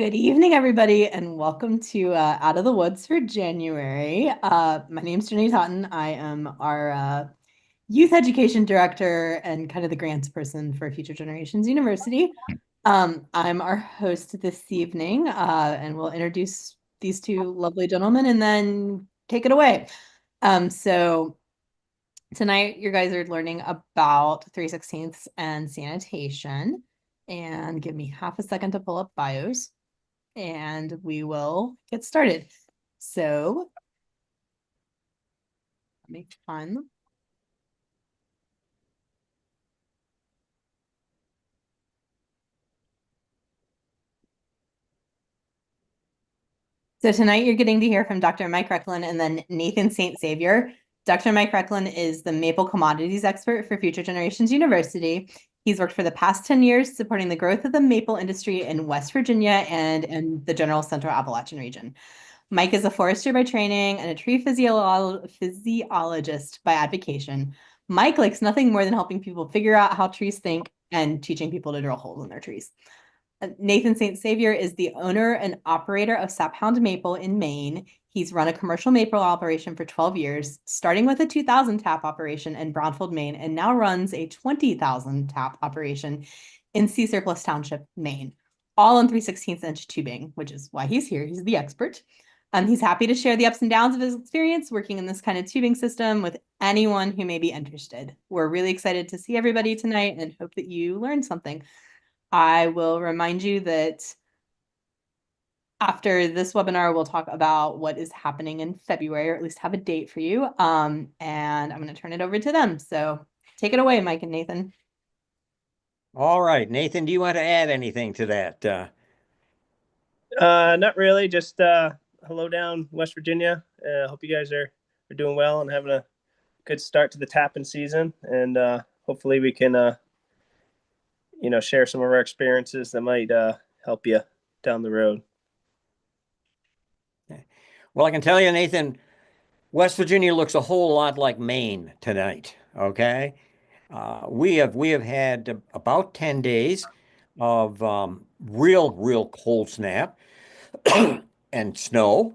Good evening, everybody, and welcome to Out of the Woods for January. My name's Jenny Totten. I am our youth education director and kind of the grants person for Future Generations University. I'm our host this evening, and we'll introduce these two lovely gentlemen and then take it away. So tonight, you guys are learning about 3/16 and sanitation. And give me half a second to pull up bios and we will get started. So let me find them. So tonight you're getting to hear from Dr. Mike Recklin and then Nathan St. Savior. Dr. Mike Recklin is the maple commodities expert for Future Generations University. He's worked for the past 10 years supporting the growth of the maple industry in West Virginia and in the general Central Appalachian region. Mike is a forester by training and a tree physiologist by advocation. Mike likes nothing more than helping people figure out how trees think and teaching people to drill holes in their trees. Nathan St. Savior is the owner and operator of Sap Hound Maple in Maine. He's run a commercial maple operation for 12 years, starting with a 2,000 tap operation in Brownfield, Maine, and now runs a 20,000 tap operation in Sea Surplus Township, Maine, all on 3/16 inch tubing, which is why he's here. He's the expert. He's happy to share the ups and downs of his experience working in this kind of tubing system with anyone who may be interested. We're really excited to see everybody tonight and hope that you learned something. I will remind you that after this webinar, we'll talk about what is happening in February, or at least have a date for you. And I'm going to turn it over to them. So take it away, Mike and Nathan. All right, Nathan, do you want to add anything to that? Not really. Just hello down West Virginia. Hope you guys are doing well and having a good start to the tapping season. And hopefully we can share some of our experiences that might help you down the road. Well, I can tell you, Nathan, West Virginia looks a whole lot like Maine tonight. Okay, we have had about 10 days of real cold snap and snow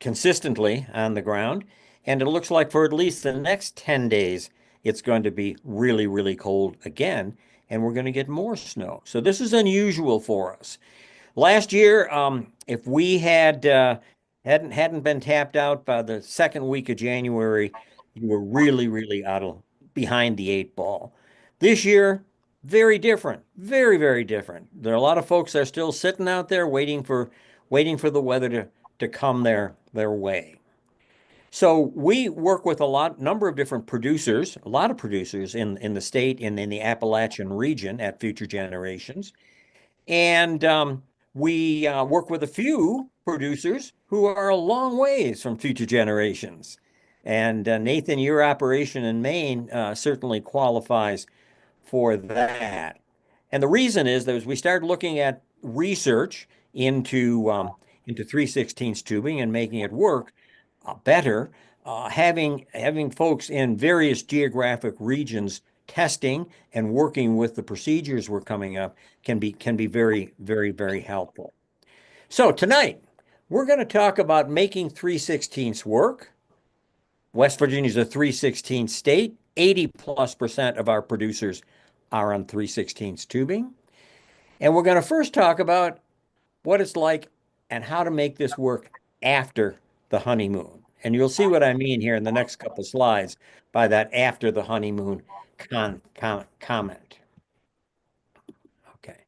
consistently on the ground, and it looks like for at least the next 10 days it's going to be really cold again, and we're going to get more snow. So this is unusual for us. Last year, if we hadn't been tapped out by the second week of January, you were really out of behind the eight ball. This year, very different, very different. There are a lot of folks that are still sitting out there waiting for the weather to come their way. So we work with number of different producers, a lot of producers in the state and in the Appalachian region at Future Generations. And we work with a few producers who are a long ways from Future Generations. And Nathan, your operation in Maine certainly qualifies for that. And the reason is that as we started looking at research into 3/16 tubing and making it work better, having folks in various geographic regions testing and working with the procedures we're coming up can be very helpful. So tonight we're going to talk about making 3/16 work. West Virginia is a 3/16 state. 80+% of our producers are on 3/16 tubing. And we're going to first talk about what it's like and how to make this work after the honeymoon. And you'll see what I mean here in the next couple slides by that after the honeymoon comment. Okay.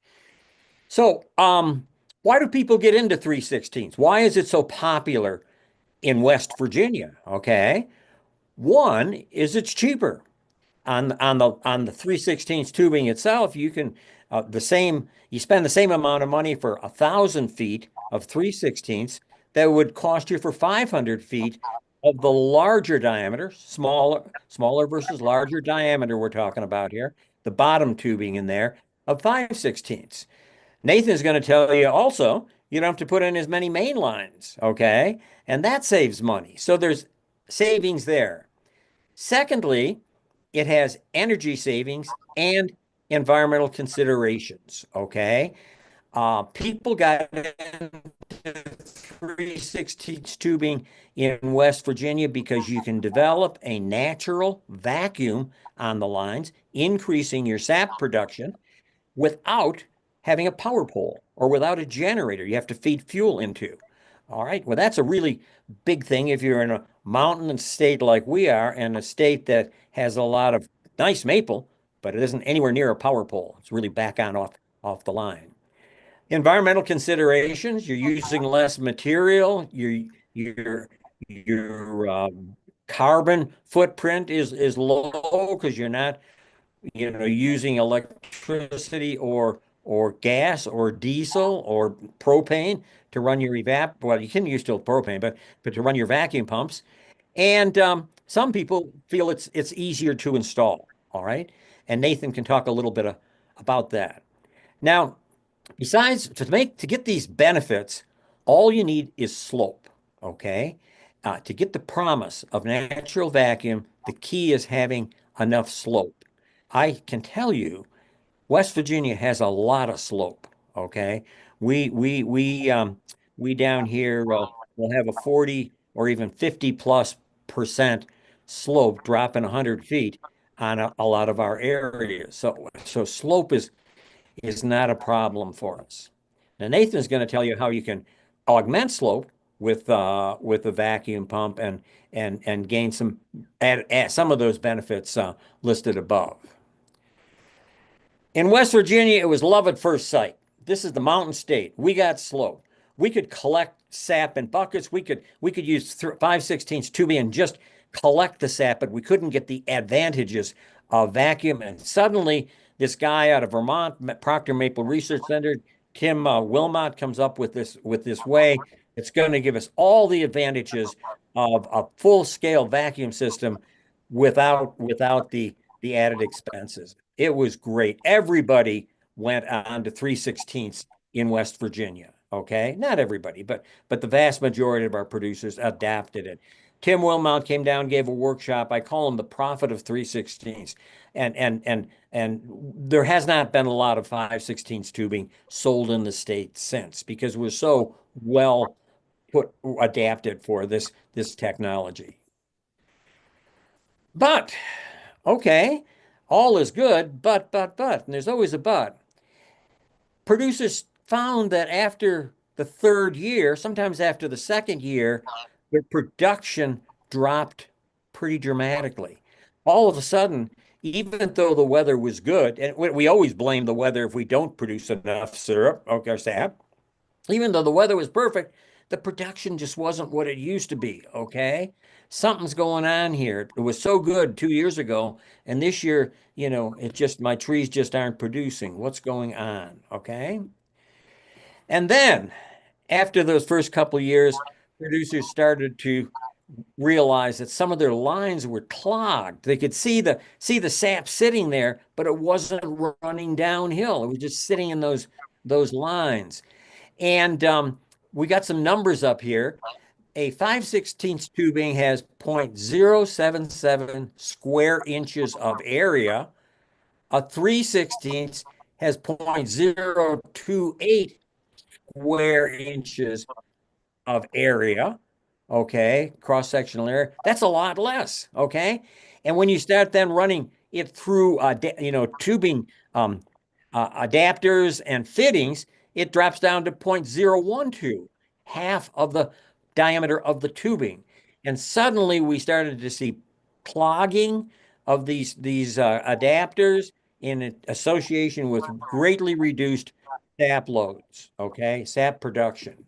So, why do people get into 3/16? Why is it so popular in West Virginia? Okay. One is it's cheaper. On the 3/16 tubing itself, you can you spend the same amount of money for 1,000 feet of 3/16 that would cost you for 500 feet of the larger diameter, smaller versus larger diameter we're talking about here, the bottom tubing in there of 5/16. Nathan's going to tell you also you don't have to put in as many main lines, okay? And that saves money. So there's savings there. Secondly, it has energy savings and environmental considerations, okay? People got into 3/16 tubing in West Virginia because you can develop a natural vacuum on the lines, increasing your sap production without having a power pole or without a generator you have to feed fuel into. All right. Well, that's a really big thing if you're in a mountainous state like we are, and a state that has a lot of nice maple, but it isn't anywhere near a power pole. It's really back on off the line. Environmental considerations, you're using less material, your carbon footprint is low because you're not using electricity or gas or diesel or propane to run your well, you can use still propane, but to run your vacuum pumps. And some people feel it's easier to install. All right. And Nathan can talk a little bit about that. Now, besides to get these benefits, all you need is slope. Okay. To get the promise of natural vacuum, the key is having enough slope. I can tell you, West Virginia has a lot of slope. Okay, we down here will have a 40 or even 50+% slope, dropping 100 feet on a lot of our areas. So slope is not a problem for us. Now Nathan's going to tell you how you can augment slope with a vacuum pump and gain add some of those benefits listed above. In West Virginia, it was love at first sight. This is the mountain state. We got slope. We could collect sap in buckets. We could use 5/16 tubing and just collect the sap, but we couldn't get the advantages of vacuum. And suddenly, this guy out of Vermont, Proctor Maple Research Center, Tim Wilmot, comes up with this way. It's going to give us all the advantages of a full-scale vacuum system without the added expenses. It was great. Everybody went on to 3/16 in West Virginia. Okay, not everybody, but the vast majority of our producers adapted it. Tim Wilmot came down, gave a workshop. I call him the prophet of 3/16. And there has not been a lot of 5/16 tubing sold in the state since, because we're so well adapted for this technology. But okay, all is good, but, and there's always a but. Producers found that after the third year, sometimes after the second year, their production dropped pretty dramatically. All of a sudden, even though the weather was good, and we always blame the weather if we don't produce enough syrup, or sap, even though the weather was perfect, the production just wasn't what it used to be, okay? Something's going on here. It was so good 2 years ago, and this year, my trees just aren't producing. What's going on, okay? And then, after those first couple of years, producers started to realize that some of their lines were clogged. They could see the sap sitting there, but it wasn't running downhill. It was just sitting in those lines. And we got some numbers up here. A 5/16 tubing has 0.077 square inches of area. A 3/16 has 0.028 square inches of area. Okay, cross-sectional area. That's a lot less. Okay, and when you start then running it through, tubing adapters and fittings, it drops down to 0.012, half of the diameter of the tubing. And suddenly we started to see clogging of these adapters in association with greatly reduced sap loads, okay, sap production.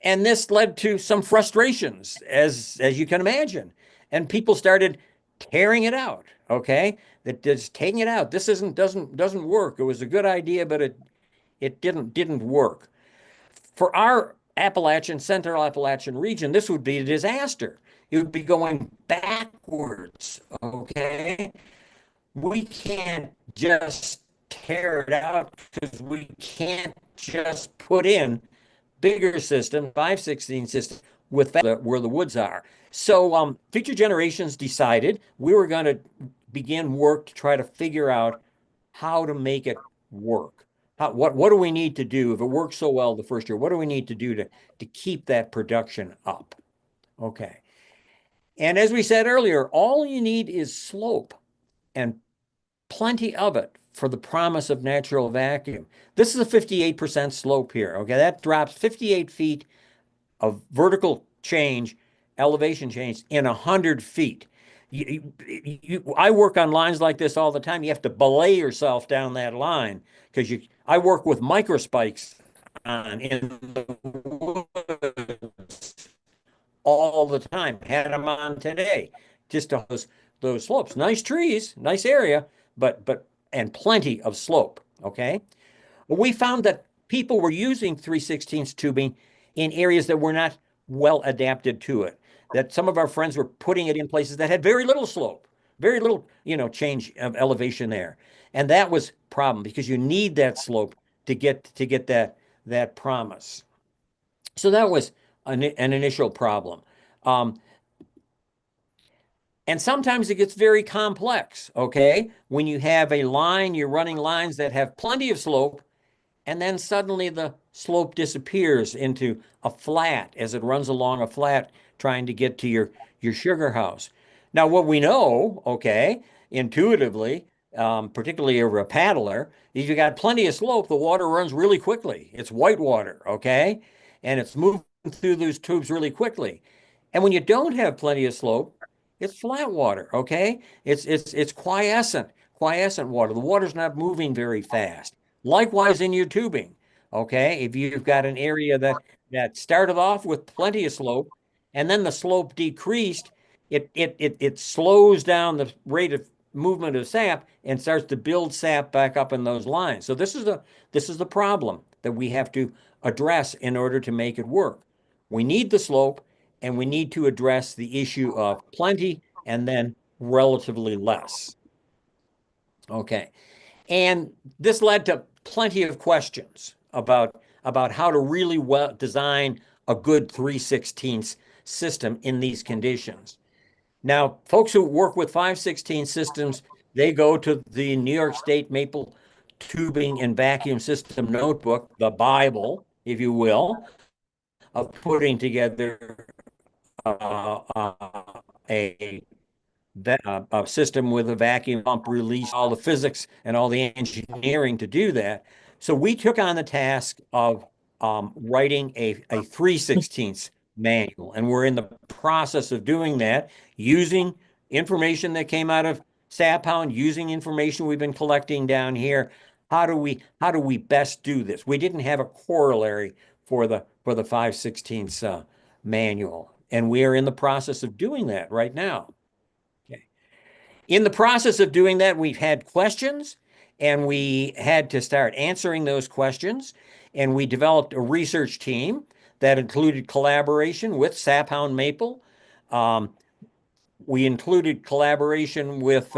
And this led to some frustrations, as you can imagine. And people started tearing it out, okay? That just taking it out. This doesn't work. It was a good idea, but it didn't work. For our Central Appalachian region, this would be a disaster. It would be going backwards, okay? We can't just tear it out because we can't just put in bigger system, 5/16 system, with where the woods are. So future generations decided we were going to begin work to try to figure out how to make it work, what do we need to do if it works so well the first year? What do we need to do to keep that production up? Okay. And as we said earlier, all you need is slope and plenty of it for the promise of natural vacuum. This is a 58% slope here. Okay, that drops 58 feet of vertical change, elevation change in 100 feet. I work on lines like this all the time. You have to belay yourself down that line because I work with microspikes on in the woods all the time. Had them on today, just to those slopes. Nice trees, nice area, but and plenty of slope. Okay. Well, we found that people were using 3/16 tubing in areas that were not well adapted to it. That some of our friends were putting it in places that had very little slope, very little, change of elevation there. And that was problem because you need that slope to get that promise. So that was an initial problem. Um, and sometimes it gets very complex, okay? When you have a line, you're running lines that have plenty of slope, and then suddenly the slope disappears into a flat as it runs along a flat trying to get to your sugar house. Now, what we know, okay, intuitively, particularly over a paddler, is you got plenty of slope, the water runs really quickly. It's white water, okay? And it's moving through those tubes really quickly. And when you don't have plenty of slope, it's flat water, okay? It's quiescent water. The water's not moving very fast. Likewise in your tubing, okay? If you've got an area that started off with plenty of slope and then the slope decreased, it slows down the rate of movement of sap and starts to build sap back up in those lines. So this is the problem that we have to address in order to make it work. We need the slope and we need to address the issue of plenty and then relatively less. Okay. And this led to plenty of questions about how to really well design a good 3/16 system in these conditions. Now, folks who work with 5/16 systems, they go to the New York State Maple Tubing and Vacuum System Notebook, the Bible, if you will, of putting together a a system with a vacuum pump release, all the physics and all the engineering to do that. So we took on the task of writing a 3/16 manual, and we're in the process of doing that using information that came out of Sap Hound, using information we've been collecting down here. How do we best do this? We didn't have a corollary for the 5/16 manual, and we are in the process of doing that right now. In the process of doing that, we've had questions and we had to start answering those questions. And we developed a research team that included collaboration with Sap Hound Maple. We included collaboration with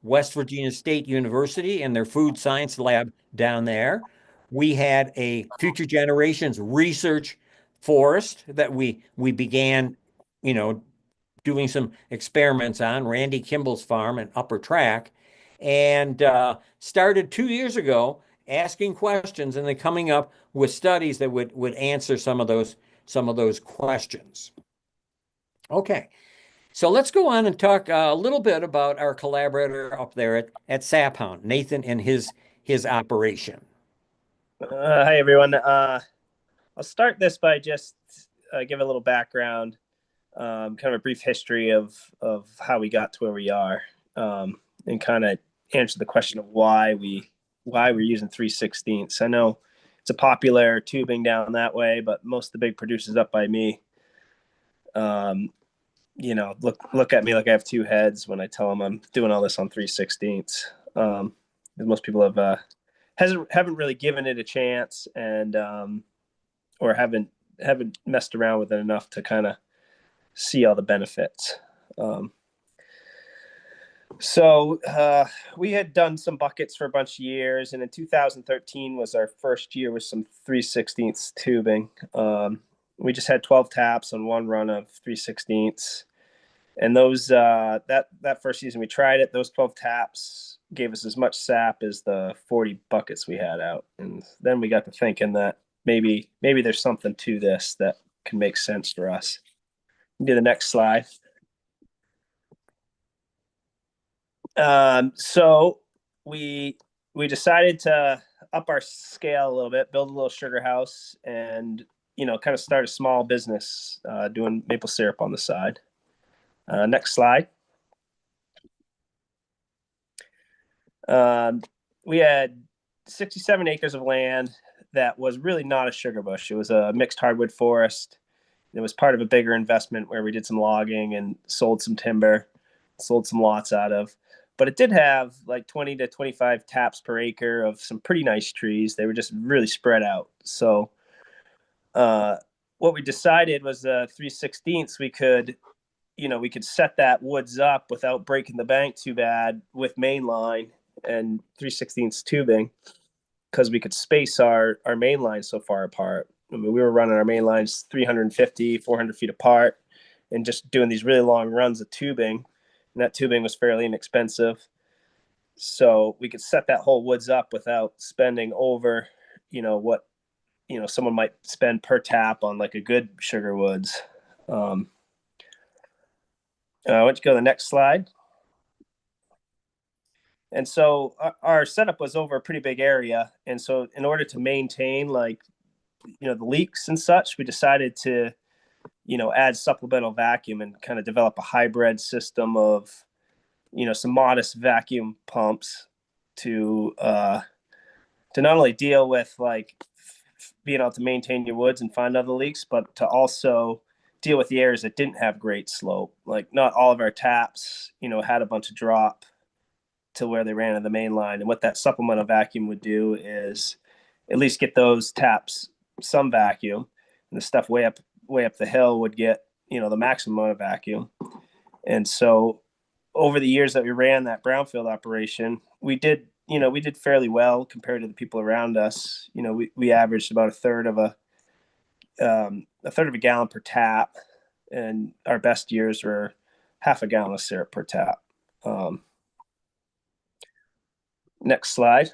West Virginia State University and their food science lab down there. We had a future generations research forest that we began, doing some experiments on Randy Kimball's farm in Upper Track, and started 2 years ago asking questions and then coming up with studies that would answer some of those questions. Okay, so let's go on and talk a little bit about our collaborator up there at Sap Hound, Nathan, and his operation. Hi everyone. I'll start this by just give a little background. Kind of a brief history of how we got to where we are, and kind of answer the question of why we're using 3/16. I know it's a popular tubing down that way, but most of the big producers up by me, look at me like I have two heads when I tell them I'm doing all this on 3/16. Most people haven't really given it a chance, and or haven't messed around with it enough to kind of see all the benefits. So we had done some buckets for a bunch of years, and in 2013 was our first year with some 3/16 tubing. We just had 12 taps on one run of 3/16, and those that first season we tried it, those 12 taps gave us as much sap as the 40 buckets we had out. And then we got to thinking that maybe there's something to this that can make sense for us. Do the next slide. So we decided to up our scale a little bit, build a little sugar house, and kind of start a small business doing maple syrup on the side. Next slide. We had 67 acres of land that was really not a sugar bush. It was a mixed hardwood forest. It was part of a bigger investment where we did some logging and sold some timber, sold some lots out of. But it did have like 20 to 25 taps per acre of some pretty nice trees. They were just really spread out. So what we decided was 3/16 we could set that woods up without breaking the bank too bad with main line and 3/16 tubing, because we could space our main lines so far apart. I mean, we were running our main lines 350, 400 feet apart and just doing these really long runs of tubing. And that tubing was fairly inexpensive. So we could set that whole woods up without spending over, what, someone might spend per tap on like a good sugar woods. Why don't you go to the next slide? And so our setup was over a pretty big area. And so in order to maintain the leaks and such, we decided to, add supplemental vacuum and kind of develop a hybrid system of, some modest vacuum pumps to not only deal with being able to maintain your woods and find other leaks, but to also deal with the areas that didn't have great slope. Like not all of our taps, had a bunch of drop to where they ran in the main line. And what that supplemental vacuum would do is at least get those taps some vacuum, and the stuff way up the hill would get, the maximum amount of vacuum. And so over the years that we ran that brownfield operation, we did fairly well compared to the people around us. We averaged about a third of a gallon per tap, and our best years were half a gallon of syrup per tap. Next slide.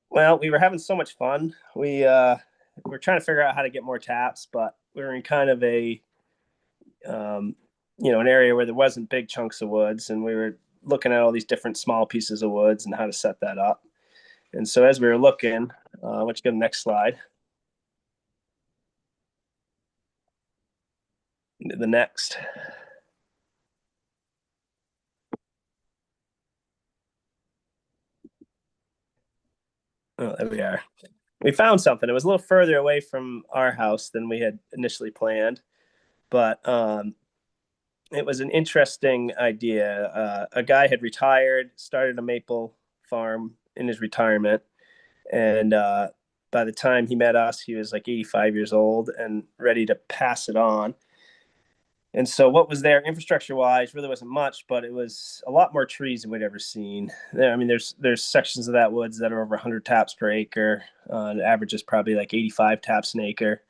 Well, we were having so much fun. We were trying to figure out how to get more taps, but we were in kind of an area where there wasn't big chunks of woods, and we were looking at all these different small pieces of woods and how to set that up. And so as we were looking, why don't you go to the next slide? The next. Oh, there we are. We found something. It was a little further away from our house than we had initially planned, but it was an interesting idea. A guy had retired, started a maple farm in his retirement, and by the time he met us, he was like 85 years old and ready to pass it on. And so what was there infrastructure-wise really wasn't much, but it was a lot more trees than we'd ever seen. I mean, there's sections of that woods that are over 100 taps per acre. The average is probably like 85 taps an acre,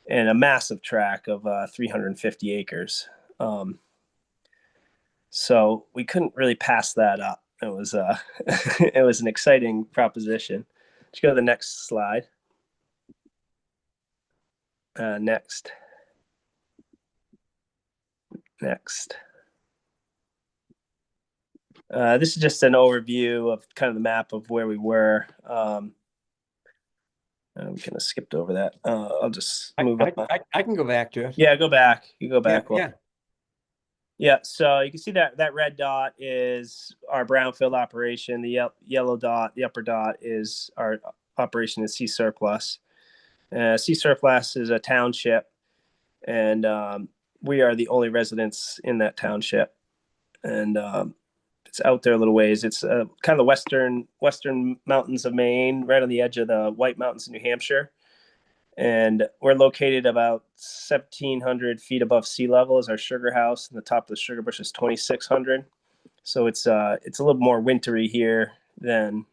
and a massive tract of 350 acres. So we couldn't really pass that up. It was it was an exciting proposition. Let's go to the next slide. Next. This is just an overview of kind of the map of where we were. We kind of skipped over that. I'll just move on. I can go back to it. Yeah, go back. You go back. Yeah. So you can see that red dot is our brownfield operation. The yellow dot, the upper dot, is our operation in Sea Surplus. Sea Surplus is a township, and we are the only residents in that township. And it's out there a little ways. It's kind of the western mountains of Maine, right on the edge of the White Mountains in New Hampshire. And we're located about 1,700 feet above sea level is our sugar house, and the top of the sugar bush is 2,600. So it's a little more wintry here than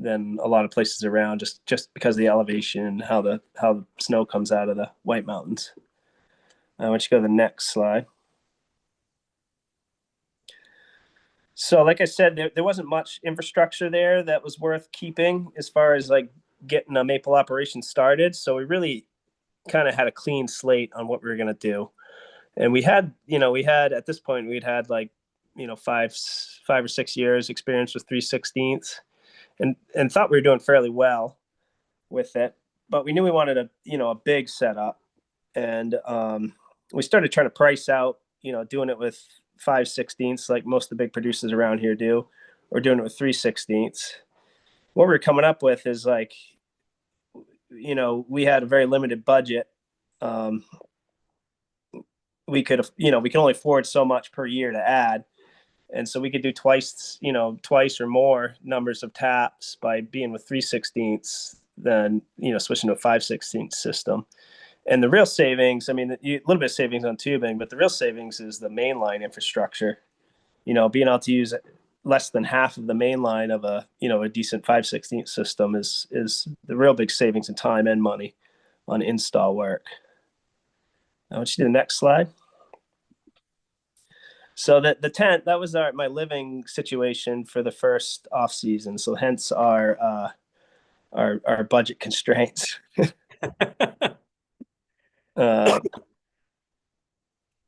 a lot of places around, just because of the elevation and how the snow comes out of the White Mountains. Why don't you go to the next slide? So like I said, there wasn't much infrastructure there that was worth keeping as far as like getting a maple operation started. So we really kind of had a clean slate on what we were going to do. And we had at this point, we'd had like, 5 or 6 years experience with 3/16 and thought we were doing fairly well with it, but we knew we wanted a big setup. And we started trying to price out, doing it with 5/16 like most of the big producers around here do, or doing it with 3/16. What we're coming up with is like, we had a very limited budget. We could only afford so much per year to add. And so we could do twice or more numbers of taps by being with 3/16 than, switching to a 5/16 system. And the real savings, I mean, a little bit of savings on tubing, but the real savings is the mainline infrastructure. Being able to use less than half of the mainline of a decent 5/16 system is the real big savings in time and money on install work. I want you to do the next slide. So the tent, that was my living situation for the first off season. So hence our budget constraints.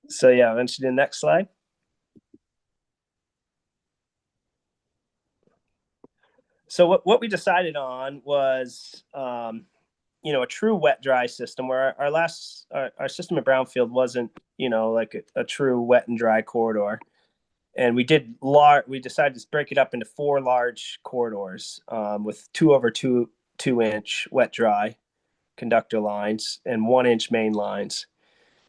So yeah, I should do the next slide. So what we decided on was, a true wet dry system, where our system at Brownfield wasn't, like a true wet and dry corridor. And we decided to break it up into 4 large corridors, with 2/2 inch wet dry conductor lines and 1-inch main lines.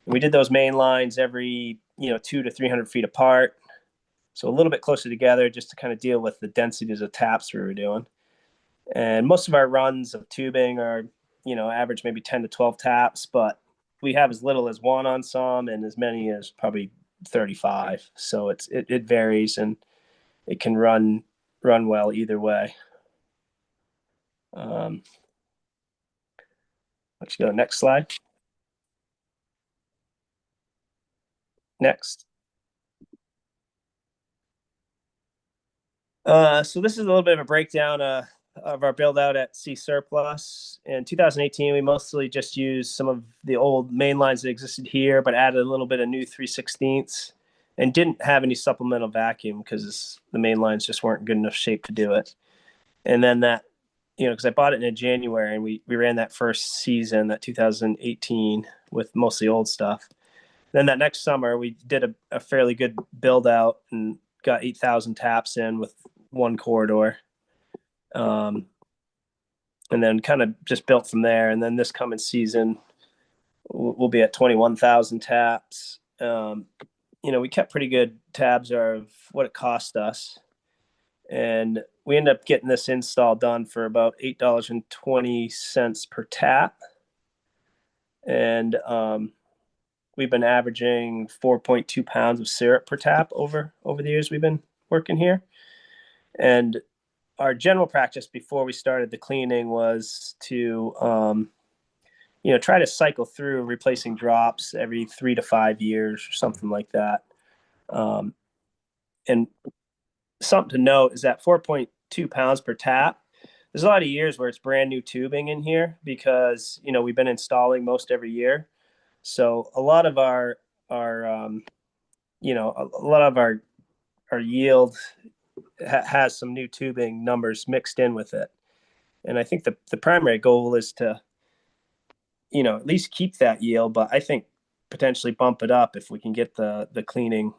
And we did those main lines every 200 to 300 feet apart, so a little bit closer together, just to kind of deal with the densities of taps we were doing. And most of our runs of tubing are average maybe 10 to 12 taps, but we have as little as 1 on some and as many as probably 35. So it varies, and it can run well either way. Let's go next slide. Next. So this is a little bit of a breakdown of our build out at C Surplus. In 2018, we mostly just used some of the old main lines that existed here, but added a little bit of new 3/16 and didn't have any supplemental vacuum because the main lines just weren't good enough shape to do it. And then that, because I bought it in January, and we ran that first season, that 2018, with mostly old stuff. Then that next summer, we did a fairly good build out and got 8,000 taps in with 1 corridor. And then kind of just built from there. And then this coming season, we'll be at 21,000 taps. We kept pretty good tabs of what it cost us. And we ended up getting this install done for about $8.20 per tap. And we've been averaging 4.2 pounds of syrup per tap over the years we've been working here. And our general practice before we started the cleaning was to, try to cycle through replacing drops every 3 to 5 years or something like that. And something to note is that 4.2 pounds per tap, there's a lot of years where it's brand new tubing in here because, we've been installing most every year. So a lot of our yield has some new tubing numbers mixed in with it. And I think the primary goal is to, at least keep that yield, but I think potentially bump it up if we can get the cleaning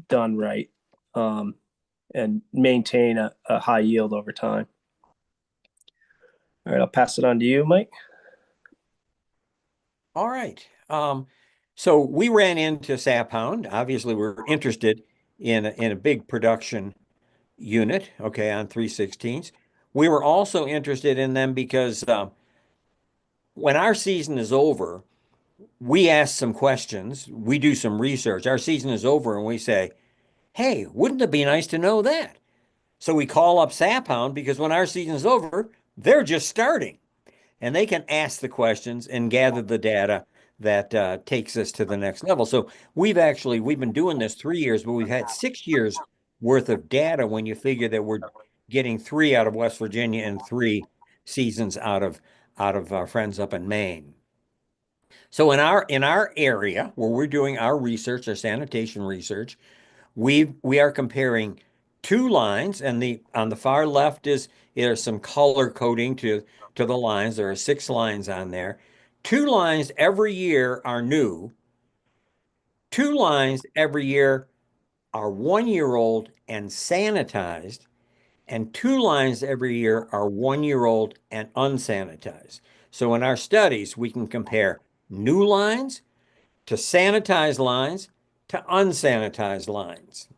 done right, and maintain a high yield over time. All right, I'll pass it on to you, Mike. All right. So we ran into Sap Hound. Obviously, we're interested in a big production unit, okay, on 3/16. We were also interested in them because when our season is over, we ask some questions, we do some research. Our season is over, and we say, hey, wouldn't it be nice to know that? So we call up Sap Hound because when our season is over, they're just starting, and they can ask the questions and gather the data that takes us to the next level. So we've been doing this 3 years, but we've had 6 years worth of data when you figure that we're getting 3 out of West Virginia and 3 seasons out of our friends up in Maine. So in our area where we're doing our research, our sanitation research, we are comparing 2 lines, and on the far left there's some color coding to the lines. There are 6 lines on there. 2 lines every year are new. 2 lines every year are 1-year-old and sanitized, and 2 lines every year are 1-year-old and unsanitized. So in our studies, we can compare new lines to sanitized lines to unsanitized lines.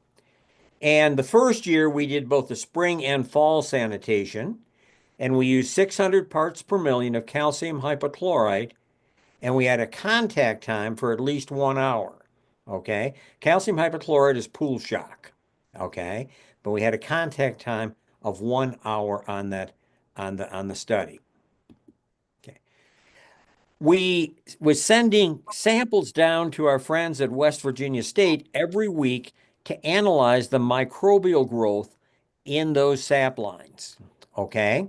And the first year we did both the spring and fall sanitation, and we used 600 parts per million of calcium hypochlorite, and we had a contact time for at least 1 hour. Okay. Calcium hypochlorite is pool shock. Okay. But we had a contact time of 1 hour on that, on the study. Okay. We was sending samples down to our friends at West Virginia State every week to analyze the microbial growth in those sap lines. Okay.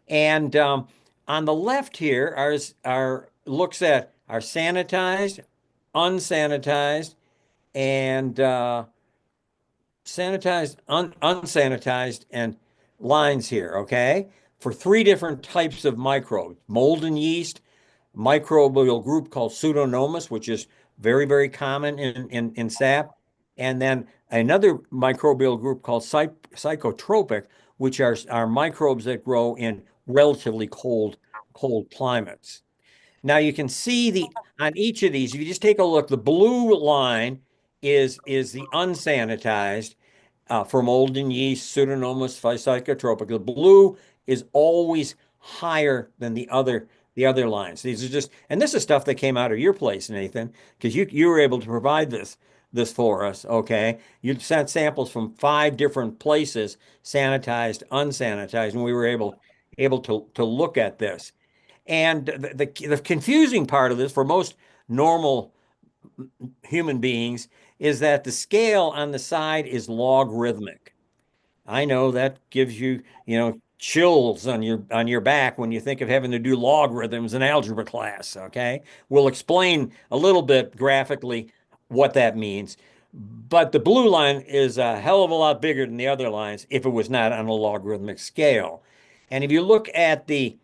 And on the left here looks at our sanitized, unsanitized, and sanitized, unsanitized, and lines here, okay? For 3 different types of microbes: mold and yeast, microbial group called Pseudomonas, which is very, very common in sap, and then another microbial group called psychotropic, which are microbes that grow in relatively cold climates. Now you can see on each of these, if you just take a look, the blue line is the unsanitized for mold and yeast, Pseudomonas, psychotropic. The blue is always higher than the other lines. These are just, and this is stuff that came out of your place, Nathan, because you were able to provide this for us. Okay, you sent samples from 5 different places, sanitized, unsanitized, and we were able to look at this. And the confusing part of this for most normal human beings is that the scale on the side is logarithmic. I know that gives you, chills on your back when you think of having to do logarithms in algebra class, okay? We'll explain a little bit graphically what that means. But the blue line is a hell of a lot bigger than the other lines if it was not on a logarithmic scale. And if you look at the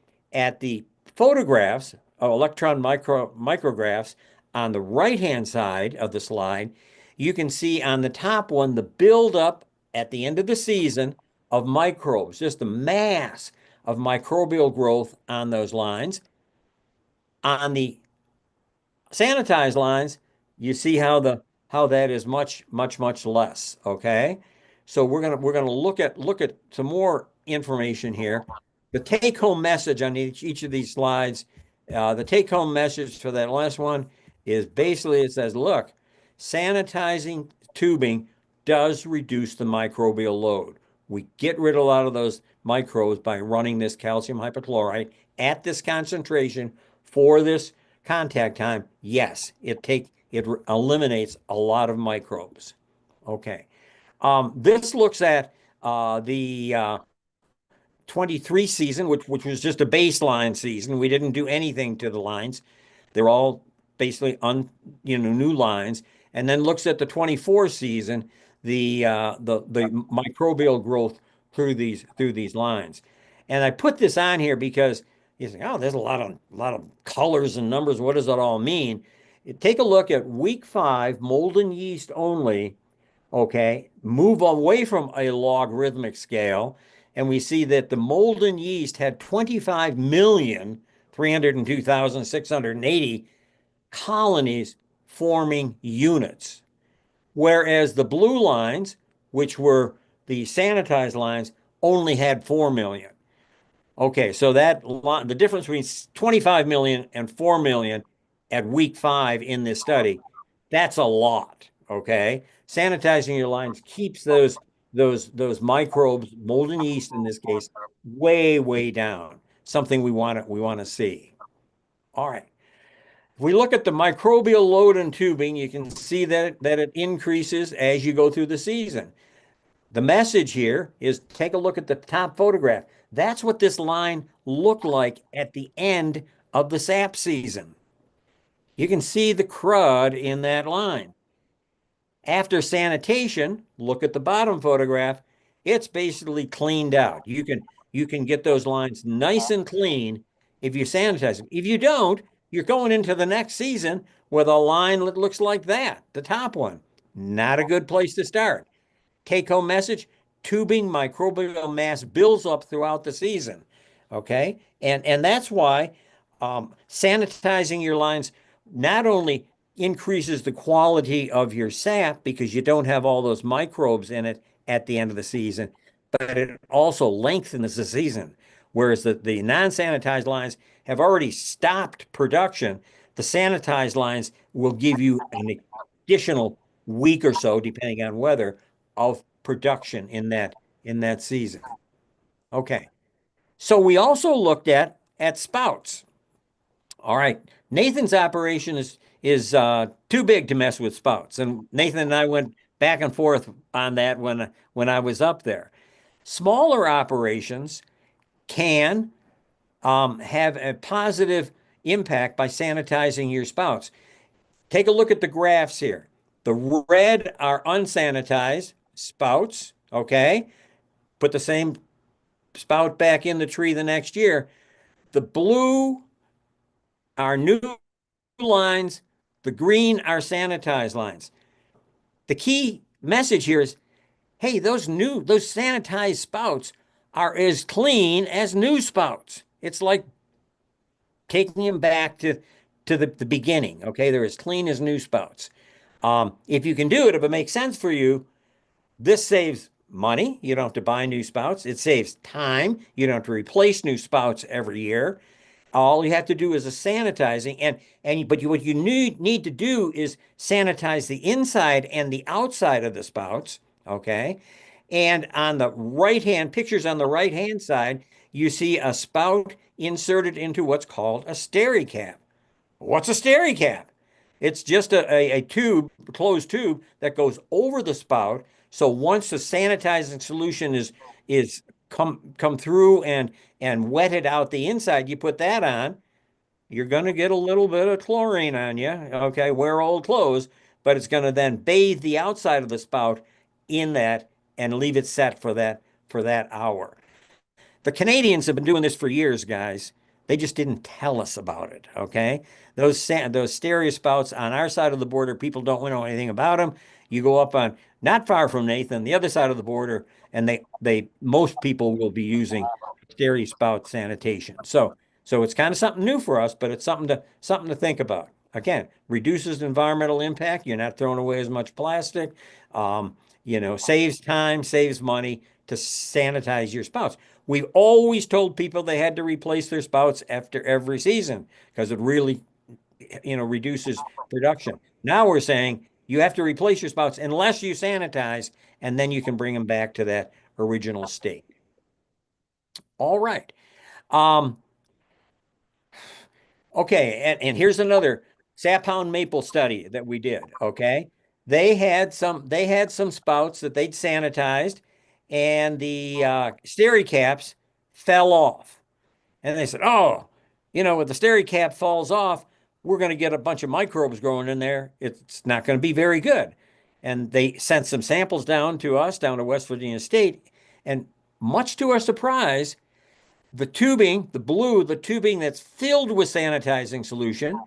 photographs of electron micrographs on the right-hand side of the slide, you can see on the top one the buildup at the end of the season of microbes, just the mass of microbial growth on those lines. On the sanitized lines, you see how that is much less. Okay, so we're gonna look at some more information here. The take-home message on each of these slides, the take-home message for that last one is basically it says, look, sanitizing tubing does reduce the microbial load. We get rid of a lot of those microbes by running this calcium hypochlorite at this concentration for this contact time. Yes, it eliminates a lot of microbes. Okay. This looks at the 23 season, which was just a baseline season. We didn't do anything to the lines. They're all basically new lines. And then looks at the 24 season, the microbial growth through these lines. And I put this on here because you think, oh, there's a lot of colors and numbers. What does that all mean? Take a look at week 5, mold and yeast only. Okay, move away from a logarithmic scale, and we see that the mold and yeast had 25,302,680 colonies forming units, whereas the blue lines, which were the sanitized lines, only had 4 million. Okay, so the difference between 25 million and 4 million at week 5 in this study, that's a lot. Okay, sanitizing your lines keeps those microbes, mold and yeast in this case, way down. Something we want to see. All right. If we look at the microbial load in tubing, you can see that it increases as you go through the season. The message here is take a look at the top photograph. That's what this line looked like at the end of the sap season. You can see the crud in that line. After sanitation, look at the bottom photograph. It's basically cleaned out. You can get those lines nice and clean if you sanitize them. If you don't, you're going into the next season with a line that looks like that, the top one. Not a good place to start. Take home message, tubing microbial mass builds up throughout the season. Okay. And that's why sanitizing your lines not only increases the quality of your sap because you don't have all those microbes in it at the end of the season, but it also lengthens the season. Whereas the non-sanitized lines have already stopped production, the sanitized lines will give you an additional week or so, depending on weather, of production in that season. Okay. So we also looked at spouts. All right. Nathan's operation is too big to mess with spouts. And Nathan and I went back and forth on that when I was up there. Smaller operations can have a positive impact by sanitizing your spouts. Take a look at the graphs here. The red are unsanitized spouts, okay? Put the same spout back in the tree the next year. The blue are new lines. The green are sanitized lines. The key message here is, hey, those sanitized spouts are as clean as new spouts. It's like taking them back to the beginning. Okay, they're as clean as new spouts. If you can do it, if it makes sense for you, this saves money. You don't have to buy new spouts. It saves time. You don't have to replace new spouts every year. All you have to do is a sanitizing, what you need to do is sanitize the inside and the outside of the spouts. Okay, and on the right hand pictures on the right hand side, you see a spout inserted into what's called a SteriCap. What's a SteriCap? It's just a tube, closed tube that goes over the spout. So once the sanitizing solution is come through and wetted out the inside, you put that on, you're going to get a little bit of chlorine on you. Okay, wear old clothes, but it's going to then bathe the outside of the spout in that and leave it set for that hour. The Canadians have been doing this for years, guys. They just didn't tell us about it, okay? Those stereo spouts on our side of the border, people don't know anything about them. You go up on not far from Nathan, the other side of the border, and most people will be using stereo spout sanitation. So it's kind of something new for us, but it's something to think about. Again, reduces environmental impact. You're not throwing away as much plastic. Saves time, saves money to sanitize your spouts. We've always told people they had to replace their spouts after every season because it really, reduces production. Now we're saying you have to replace your spouts unless you sanitize, and then you can bring them back to that original state. All right. Okay, and here's another Sap Hound Maple study that we did. Okay, they had some spouts that they'd sanitized, and the SteriCaps fell off, and they said, "Oh, if the SteriCap falls off, we're going to get a bunch of microbes growing in there. It's not going to be very good." And they sent some samples down to us, down to West Virginia State, and much to our surprise, the tubing that's filled with sanitizing solution,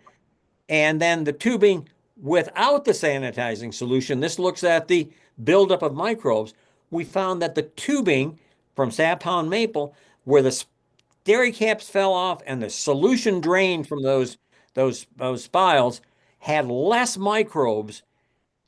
and then the tubing without the sanitizing solution, this looks at the buildup of microbes. We found that the tubing from Sap Hound Maple, where the SteriCaps fell off and the solution drained from those spiles, had less microbes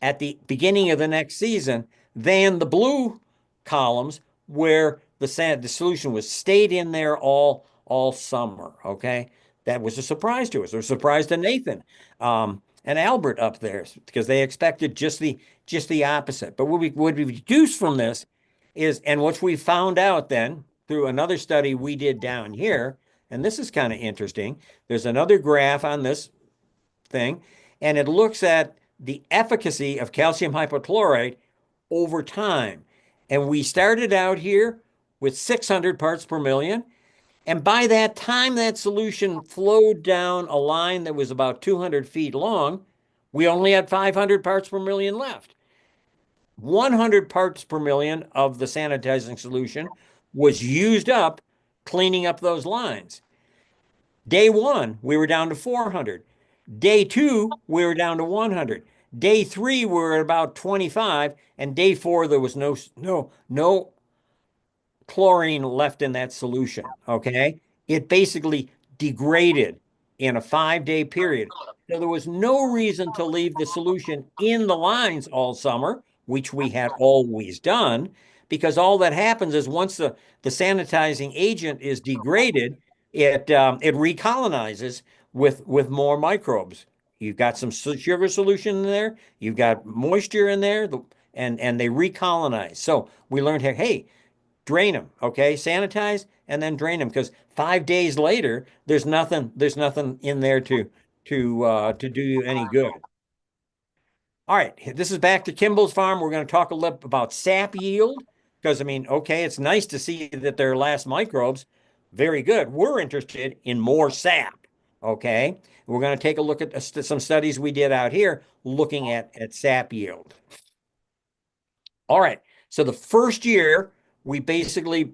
at the beginning of the next season than the blue columns where the solution was stayed in there all summer. Okay, that was a surprise to us. It was a surprise to Nathan and Albert up there because they expected just the opposite. But what we deduced from this is, and what we found out then through another study we did down here, and this is kind of interesting. There's another graph on this thing, and it looks at the efficacy of calcium hypochlorite over time. And we started out here with 600 parts per million. And by that time that solution flowed down a line that was about 200 feet long, we only had 500 parts per million left. 100 parts per million of the sanitizing solution was used up cleaning up those lines. Day one, we were down to 400. Day two, we were down to 100. Day three, we were at about 25. And day four, there was no chlorine left in that solution. Okay. It basically degraded in a 5-day period. So there was no reason to leave the solution in the lines all summer, which we had always done, because all that happens is once the sanitizing agent is degraded, it recolonizes with more microbes. You've got some sugar solution in there, you've got moisture in there, and they recolonize. So we learned, hey, drain them, okay? Sanitize and then drain them, because 5 days later, there's nothing in there to do you any good. All right, this is back to Kimball's farm. We're going to talk a little about sap yield, because I mean, okay, it's nice to see that their last microbes, very good. We're interested in more sap, okay? We're going to take a look at some studies we did out here looking at sap yield. All right, so the first year, we basically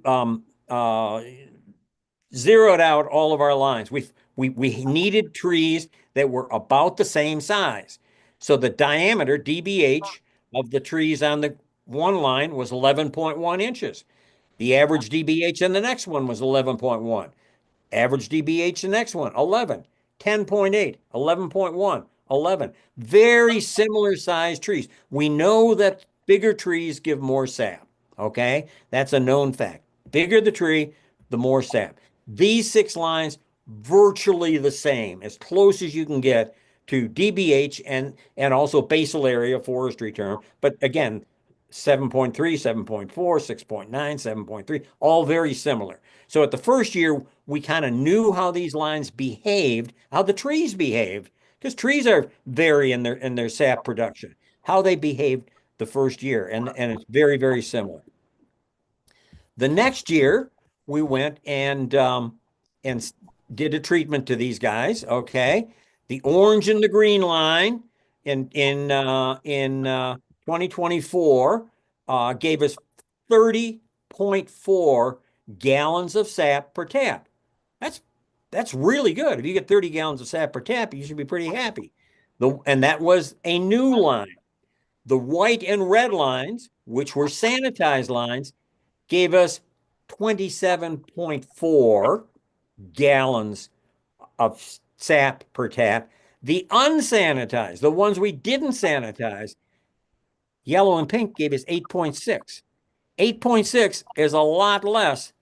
zeroed out all of our lines. We needed trees that were about the same size. So the diameter, DBH, of the trees on the one line was 11.1 inches. The average DBH in the next one was 11.1. Average DBH the next one, 11, 10.8, 11.1, 11. Very similar sized trees. We know that bigger trees give more sap, okay? That's a known fact. Bigger the tree, the more sap. These 6 lines, virtually the same, as close as you can get to DBH and also basal area forestry term. But again, 7.3, 7.4, 6.9, 7.3, all very similar. So at the first year, we kind of knew how these lines behaved, how the trees behaved, because trees are vary in their sap production, how they behaved the first year, and it's very, very similar. The next year, we went and did a treatment to these guys. Okay, the orange and the green line in 2024 gave us 30.4 gallons of sap per tap. That's really good. If you get 30 gallons of sap per tap, you should be pretty happy. And that was a new line. The white and red lines, which were sanitized lines, gave us 27.4 gallons of sap per tap. The unsanitized, the ones we didn't sanitize, yellow and pink, gave us 8.6. 8.6 is a lot less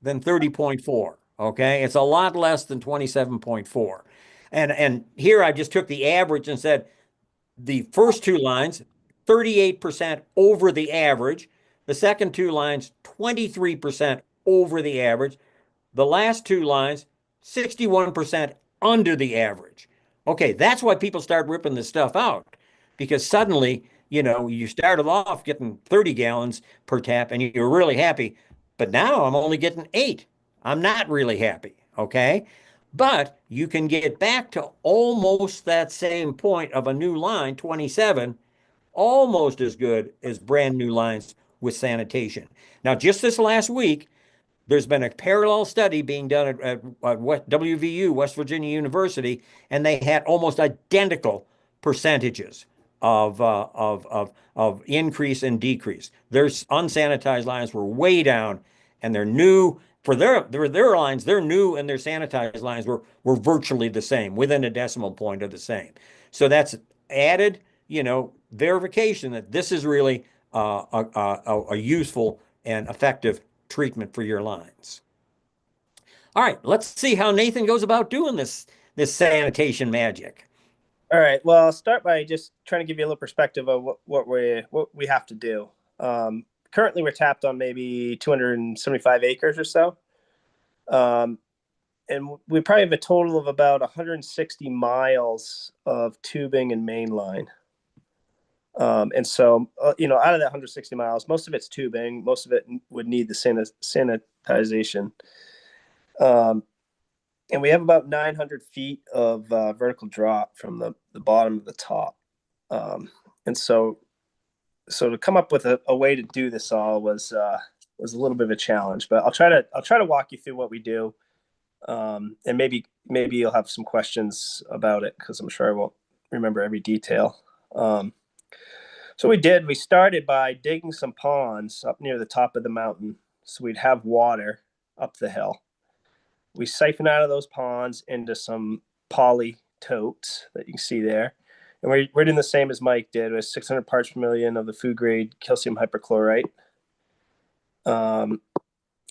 than 30.4. Okay. It's a lot less than 27.4. And here I just took the average and said the first 2 lines, 38% over the average. The second 2 lines, 23% over the average. The last 2 lines, 61% under the average. Okay, that's why people start ripping this stuff out, because suddenly, you started off getting 30 gallons per tap and you're really happy, but now I'm only getting 8. I'm not really happy, okay? But you can get back to almost that same point of a new line, 27, almost as good as brand new lines with sanitation. Now, just this last week, there's been a parallel study being done at WVU, West Virginia University, and they had almost identical percentages of increase and decrease. Their unsanitized lines were way down, and they're new for their lines. They're new, and their sanitized lines were virtually the same, within a decimal point of the same. So that's added, verification that this is really a useful and effective treatment for your lines. All right, let's see how Nathan goes about doing this sanitation magic. All right. Well, I'll start by just trying to give you a little perspective of what we have to do. Currently, we're tapped on maybe 275 acres or so. And we probably have a total of about 160 miles of tubing and main line. And so, out of that 160 miles, most of it's tubing. Most of it would need the sanitization. And we have about 900 feet of vertical drop from the bottom to the top. And so to come up with a way to do this all was a little bit of a challenge. But I'll try to walk you through what we do, and maybe you'll have some questions about it because I'm sure I won't remember every detail. So we started by digging some ponds up near the top of the mountain so we'd have water up the hill. We siphon out of those ponds into some poly totes that you can see there. And we're doing the same as Mike did with 600 parts per million of the food grade calcium hypochlorite. And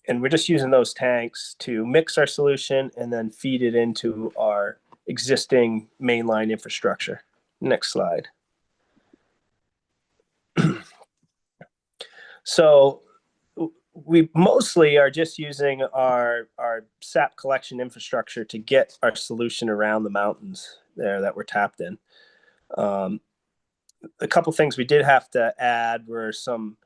we're just using those tanks to mix our solution and then feed it into our existing mainline infrastructure. Next slide. So we mostly are just using our sap collection infrastructure to get our solution around the mountains there that we're tapped in. A couple things we did have to add were some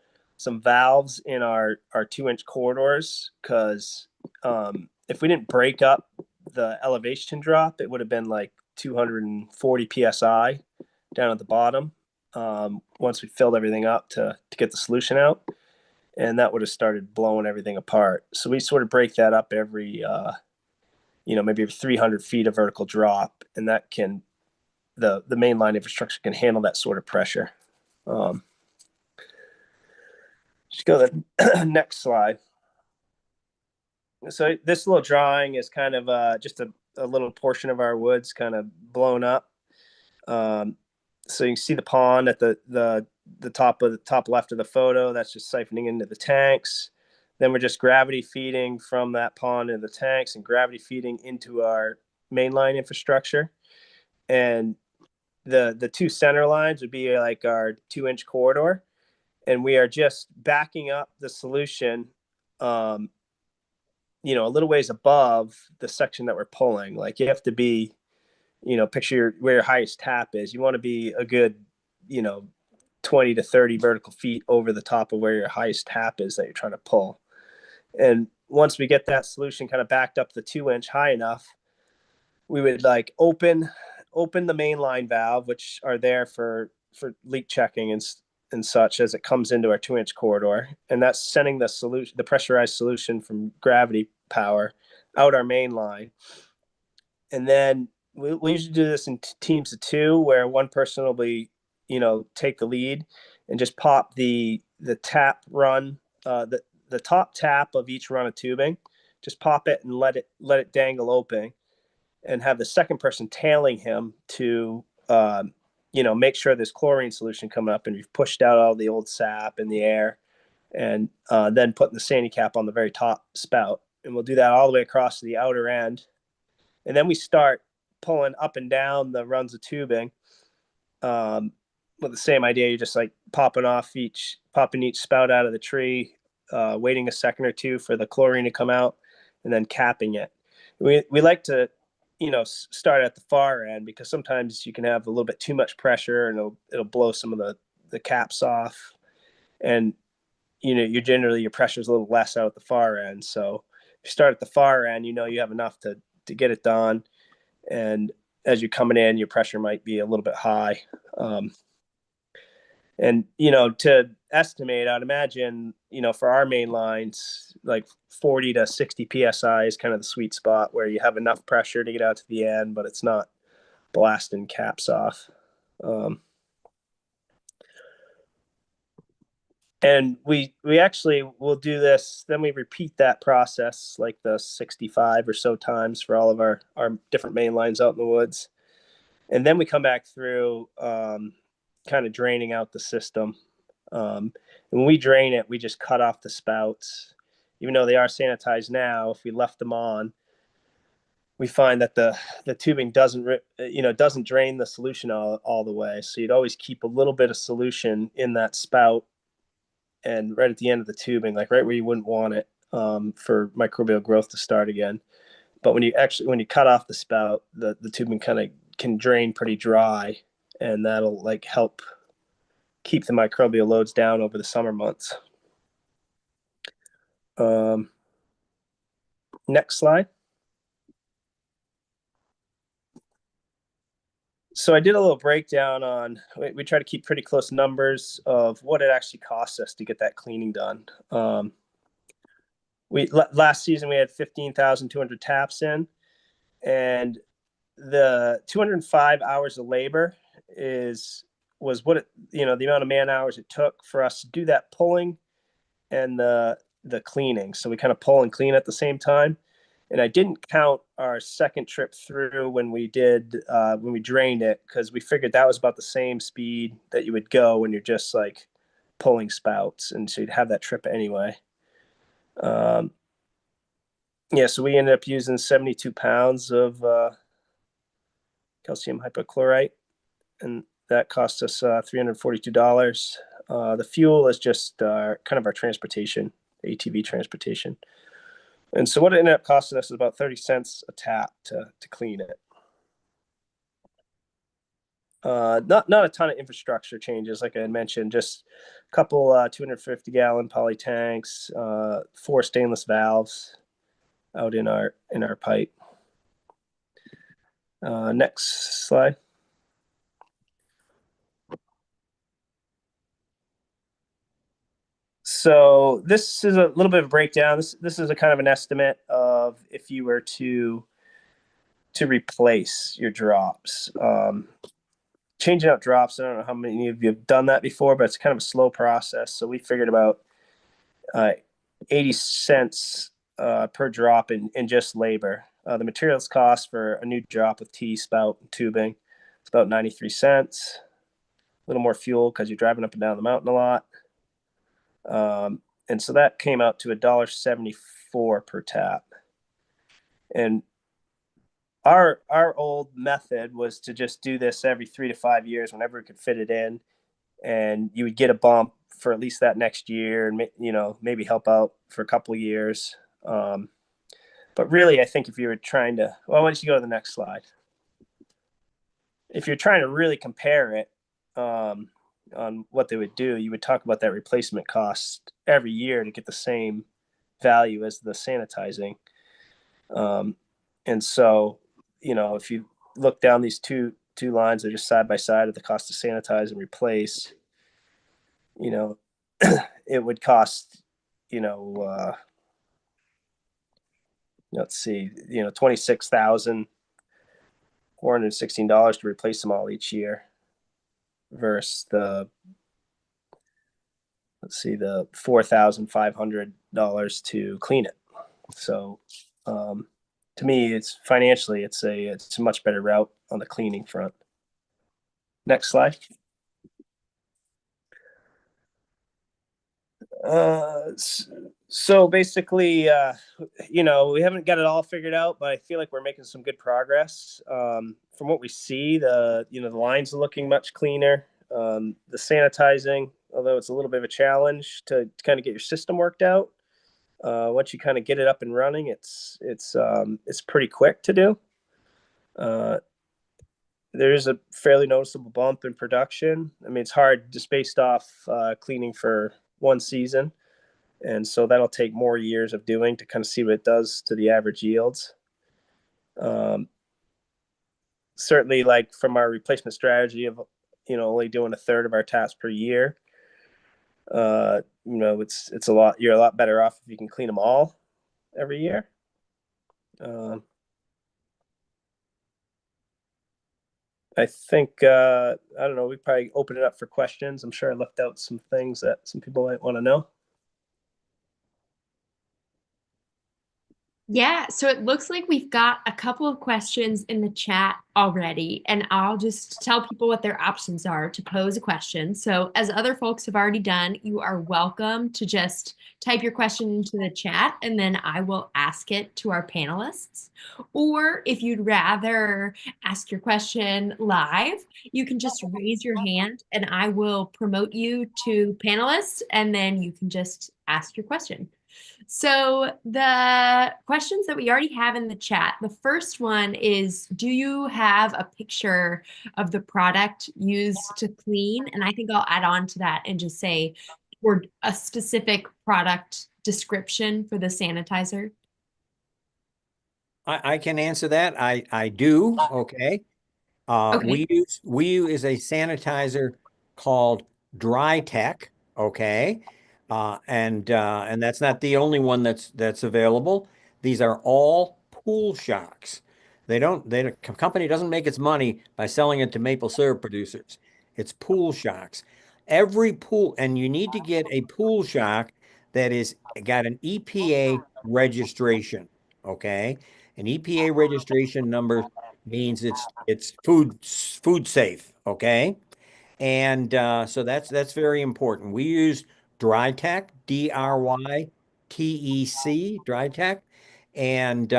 valves in our 2-inch corridors, because if we didn't break up the elevation drop, it would have been like 240 psi down at the bottom once we filled everything up to get the solution out. And that would have started blowing everything apart. So we sort of break that up every, maybe every 300 feet of vertical drop, and that can, the mainline infrastructure can handle that sort of pressure. Just go to the next slide. So this little drawing is kind of just a little portion of our woods kind of blown up. So you can see the pond at the top left of the photo. That's just siphoning into the tanks. Then we're just gravity feeding from that pond into the tanks and gravity feeding into our mainline infrastructure. And the two center lines would be like our 2-inch corridor. And we are just backing up the solution, a little ways above the section that we're pulling. Like you have to be, picture where your highest tap is. You want to be a good, 20 to 30 vertical feet over the top of where your highest tap is that you're trying to pull. And once we get that solution kind of backed up the 2-inch high enough, we would like open the mainline valve, which are there for leak checking and such as it comes into our 2-inch corridor. And that's sending the pressurized solution from gravity power out our main line. And then we usually do this in teams of 2, where one person will be, take the lead and just pop the tap run, the top tap of each run of tubing, just pop it and let it dangle open, and have the second person tailing him to, make sure there's chlorine solution coming up and you've pushed out all the old sap in the air, and then putting the sandy cap on the very top spout. And we'll do that all the way across to the outer end. And then we start pulling up and down the runs of tubing with the same idea. You're just like popping each spout out of the tree, waiting a second or two for the chlorine to come out, and then capping it. We like to, start at the far end, because sometimes you can have a little bit too much pressure and it'll blow some of the caps off. And, your pressure is a little less out at the far end. So if you start at the far end, you have enough to get it done. And as you're coming in, your pressure might be a little bit high. And, to estimate, I'd imagine, for our main lines, like 40 to 60 PSI is kind of the sweet spot where you have enough pressure to get out to the end, but it's not blasting caps off. And we actually will do this, then we repeat that process like the 65 or so times for all of our different main lines out in the woods. And then we come back through kind of draining out the system. And when we drain it, we just cut off the spouts. Even though they are sanitized now, if we left them on, we find that the tubing doesn't drain the solution all the way. So you'd always keep a little bit of solution in that spout, and right at the end of the tubing, like right where you wouldn't want it, for microbial growth to start again. But when you cut off the spout, the tubing kind of can drain pretty dry, and that'll like help keep the microbial loads down over the summer months. Next slide. So I did a little breakdown on, we try to keep pretty close numbers of what it actually costs us to get that cleaning done. Last season we had 15,200 taps in, and the 205 hours of labor was what it, the amount of man hours it took for us to do that pulling and the cleaning. So we kind of pull and clean at the same time. And I didn't count our second trip through when we drained it, because we figured that was about the same speed that you would go when you're just like pulling spouts. And so you'd have that trip anyway. So we ended up using 72 pounds of calcium hypochlorite, and that cost us $342. The fuel is just kind of our transportation, ATV transportation. And so what it ended up costing us is about 30 cents a tap to clean it. Not a ton of infrastructure changes, like I had mentioned, just a couple 250-gallon poly tanks, 4 stainless valves out in our pipe. Next slide. So this is a little bit of a breakdown. This is a kind of an estimate of if you were to replace your drops. Changing out drops, I don't know how many of you have done that before, but it's kind of a slow process. So we figured about 80 cents per drop in just labor. The materials cost for a new drop with T, spout, and tubing, it's about 93 cents. A little more fuel because you're driving up and down the mountain a lot. And so that came out to $1.74 per tap. And our old method was to just do this every 3 to 5 years whenever we could fit it in, and you would get a bump for at least that next year, and maybe help out for a couple of years. But really, I think if you were trying to, why don't you go to the next slide? If you're trying to really compare it on what they would do, you would talk about that replacement cost every year to get the same value as the sanitizing. And so, if you look down these two lines, they're just side by side of the cost to sanitize and replace, it would cost, let's see, $26,416 to replace them all each year versus the $4,500 to clean it. So, to me, it's financially, it's a much better route on the cleaning front. Next slide. So basically, we haven't got it all figured out, but I feel like we're making some good progress. From what we see, the lines are looking much cleaner. The sanitizing, although it's a little bit of a challenge to kind of get your system worked out. Once you kind of get it up and running, it's pretty quick to do. There's a fairly noticeable bump in production. I mean, it's hard just based off cleaning for one season, and so that'll take more years of doing to kind of see what it does to the average yields. Certainly, like from our replacement strategy of only doing a third of our taps per year, it's a lot. You're a lot better off if you can clean them all every year. I think I don't know. We probably open it up for questions. I'm sure I left out some things that some people might want to know. Yeah, so it looks like we've got a couple of questions in the chat already, and I'll just tell people what their options are to pose a question. So as other folks have already done, you are welcome to just type your question into the chat, and then I will ask it to our panelists. Or if you'd rather ask your question live, you can just raise your hand, and I will promote you to panelists, and then you can just ask your question. So the questions that we already have in the chat, the first one is, do you have a picture of the product used to clean? And I think I'll add on to that and just say, or a specific product description for the sanitizer. I can answer that. I do. Okay. Okay. We use a sanitizer called Dry Tech. Okay. And that's not the only one that's available. These are all pool shocks. The company doesn't make its money by selling it to maple syrup producers. It's pool shocks. Every pool, and you need to get a pool shock that is got an EPA registration. Okay. An EPA registration number means it's food safe, okay? And so that's very important. We use DryTech, DryTec, DryTech, and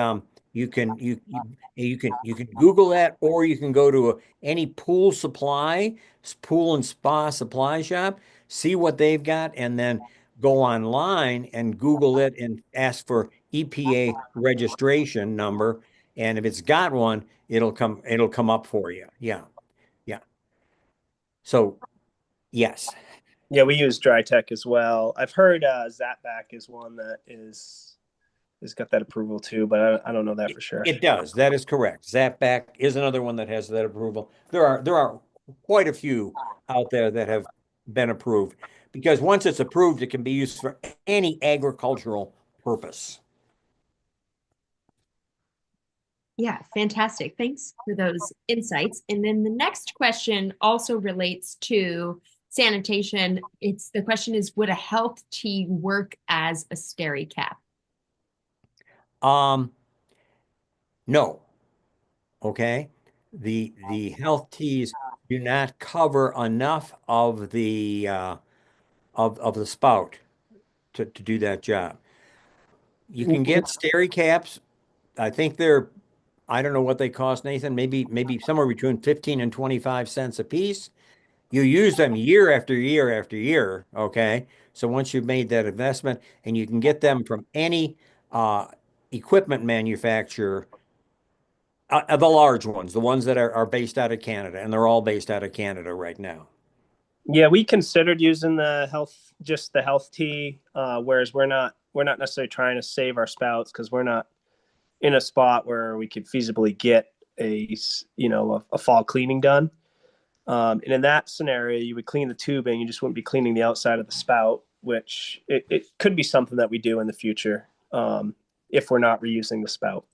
you can Google that, or you can go to any pool and spa supply shop, see what they've got, and then go online and Google it and ask for EPA registration number. And if it's got one, it'll come up for you. Yeah. Yeah. So yes. Yeah, we use Dry Tech as well. I've heard Zapback is one that has got that approval too, but I don't know that for sure. It does. That is correct. Zapback is another one that has that approval. There are quite a few out there that have been approved because once it's approved, it can be used for any agricultural purpose. Yeah, fantastic. Thanks for those insights. And then the next question also relates to sanitation. The question is, would a health tea work as a steri cap? No. Okay. The health teas do not cover enough of the spout to do that job. You can get steri caps. I think I don't know what they cost, Nathan, maybe somewhere between 15 and 25 cents a piece. You use them year after year after year, okay? So once you've made that investment, and you can get them from any equipment manufacturer, the large ones, the ones that are based out of Canada, and they're all based out of Canada right now. Yeah, we considered using just the health tea, whereas we're not necessarily trying to save our spouts because we're not in a spot where we could feasibly get a fall cleaning done. And in that scenario, you would clean the tubing, you just wouldn't be cleaning the outside of the spout, which it could be something that we do in the future if we're not reusing the spout.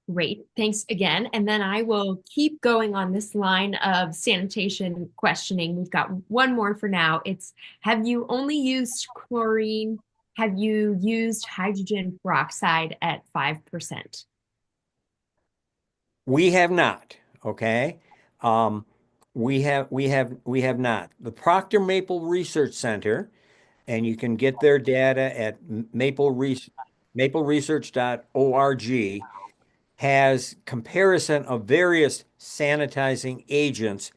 Great, thanks again. And then I will keep going on this line of sanitation questioning. We've got one more for now. It's, have you only used chlorine? Have you used hydrogen peroxide at 5%? We have not, okay? We have not. The Procter Maple Research Center, and you can get their data at mapleresearch.org, has comparison of various sanitizing agents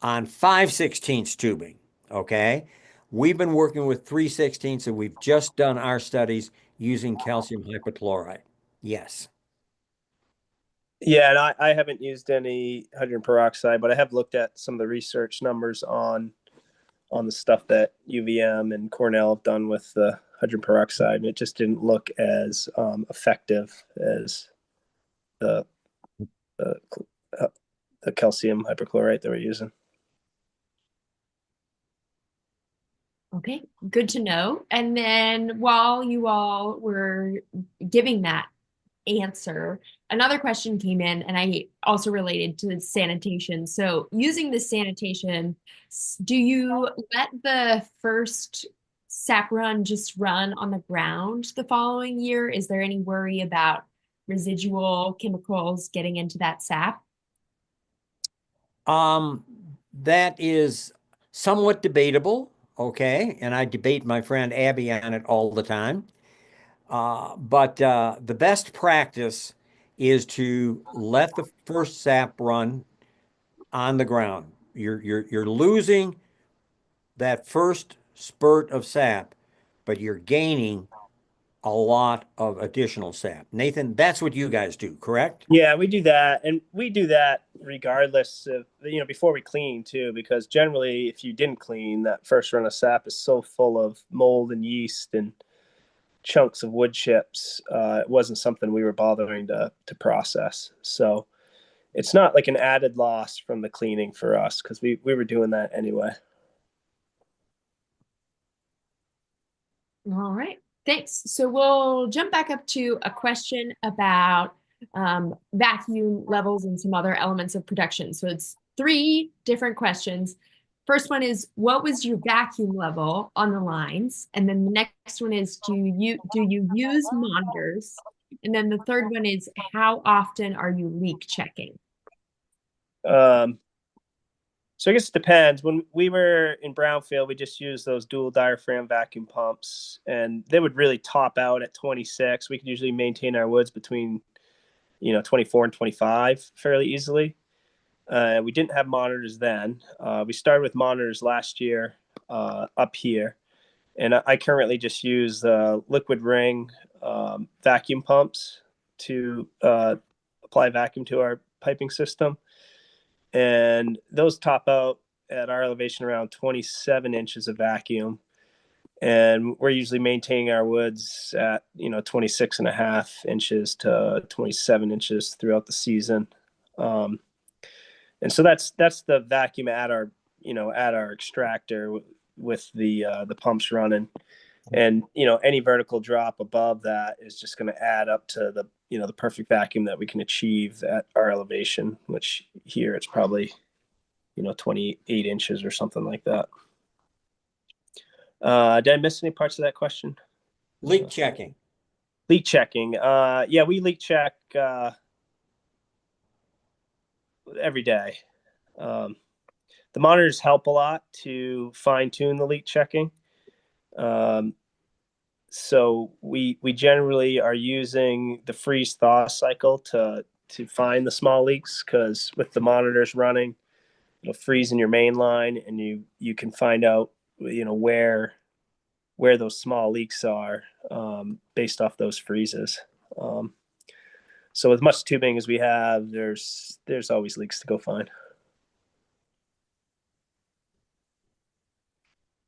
on 5/16 tubing, okay? We've been working with 3/16, and we've just done our studies using calcium hypochlorite. Yes. Yeah, and I haven't used any hydrogen peroxide, but I have looked at some of the research numbers on the stuff that UVM and Cornell have done with the hydrogen peroxide, and it just didn't look as effective as the calcium hypochlorite that we're using. Okay, good to know. And then while you all were giving that answer, another question came in, and I also related to sanitation. So using the sanitation, do you let the first sap run just run on the ground the following year? Is there any worry about residual chemicals getting into that sap? That is somewhat debatable, okay? And I debate my friend Abby on it all the time. But the best practice is to let the first sap run on the ground. You're losing that first spurt of sap, but you're gaining a lot of additional sap. Nathan, that's what you guys do, correct? Yeah, we do that. And we do that regardless of, before we clean too, because generally if you didn't clean, that first run of sap is so full of mold and yeast and chunks of wood chips. It wasn't something we were bothering to process. So it's not like an added loss from the cleaning for us because we were doing that anyway. All right. Thanks. So we'll jump back up to a question about vacuum levels and some other elements of production. So it's 3 different questions. First one is, what was your vacuum level on the lines? And then the next one is, do you use monitors? And then the third one is, how often are you leak checking? So I guess it depends. When we were in Brownfield, we just used those dual diaphragm vacuum pumps, and they would really top out at 26. We could usually maintain our woods between, 24 and 25 fairly easily. We didn't have monitors then. We started with monitors last year up here, and I currently just use liquid ring vacuum pumps to apply vacuum to our piping system. And those top out at our elevation around 27 inches of vacuum. And we're usually maintaining our woods at, 26 and a half inches to 27 inches throughout the season. And so that's the vacuum at our, at our extractor with the pumps running. And, any vertical drop above that is just going to add up to the, the perfect vacuum that we can achieve at our elevation, which here it's probably, 28 inches or something like that. Did I miss any parts of that question? Leak checking. Leak checking. Yeah, we leak check every day. The monitors help a lot to fine tune the leak checking. So we generally are using the freeze thaw cycle to find the small leaks, because with the monitors running, it'll freeze in your main line, and you can find out where those small leaks are based off those freezes. So with much tubing as we have, there's always leaks to go find.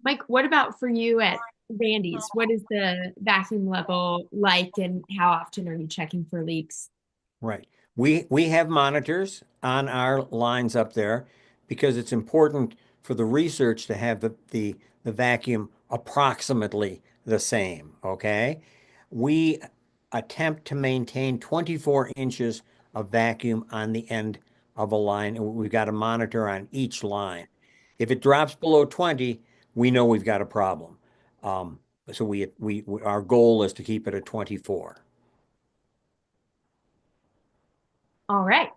Mike, what about for you at Randy's? What is the vacuum level like, and how often are you checking for leaks? Right. We have monitors on our lines up there because it's important for the research to have the vacuum approximately the same, okay? We attempt to maintain 24 inches of vacuum on the end of a line, and we've got a monitor on each line. If it drops below 20, we know we've got a problem. So our goal is to keep it at 24. All right.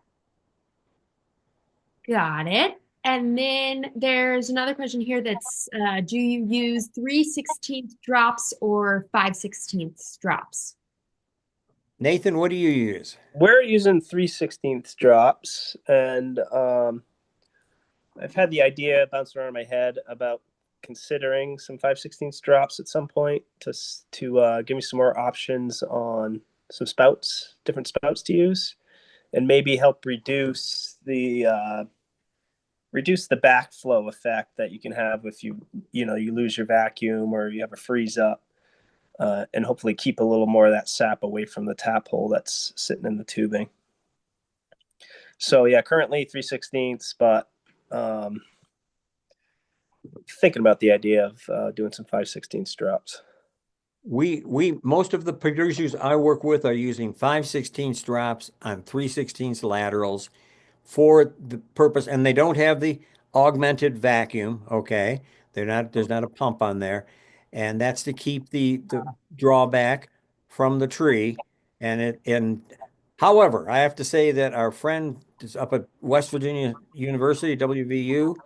Got it. And then there's another question here that's, do you use 3/16 drops or 5/16 drops? Nathan, what do you use? We're using 3/16 drops, and I've had the idea bouncing around my head about considering some 5/16 drops at some point to give me some more options on some spouts, different spouts to use, and maybe help reduce the backflow effect that you can have if you lose your vacuum or you have a freeze up, and hopefully keep a little more of that sap away from the tap hole that's sitting in the tubing. So yeah, currently 3/16, but thinking about the idea of doing some 5/16 drops. Most of the producers I work with are using 5/16 drops on 3/16 laterals for the purpose, and they don't have the augmented vacuum, okay? There's not a pump on there. And that's to keep the drawback from the tree. And however, I have to say that our friend is up at West Virginia University, WVU,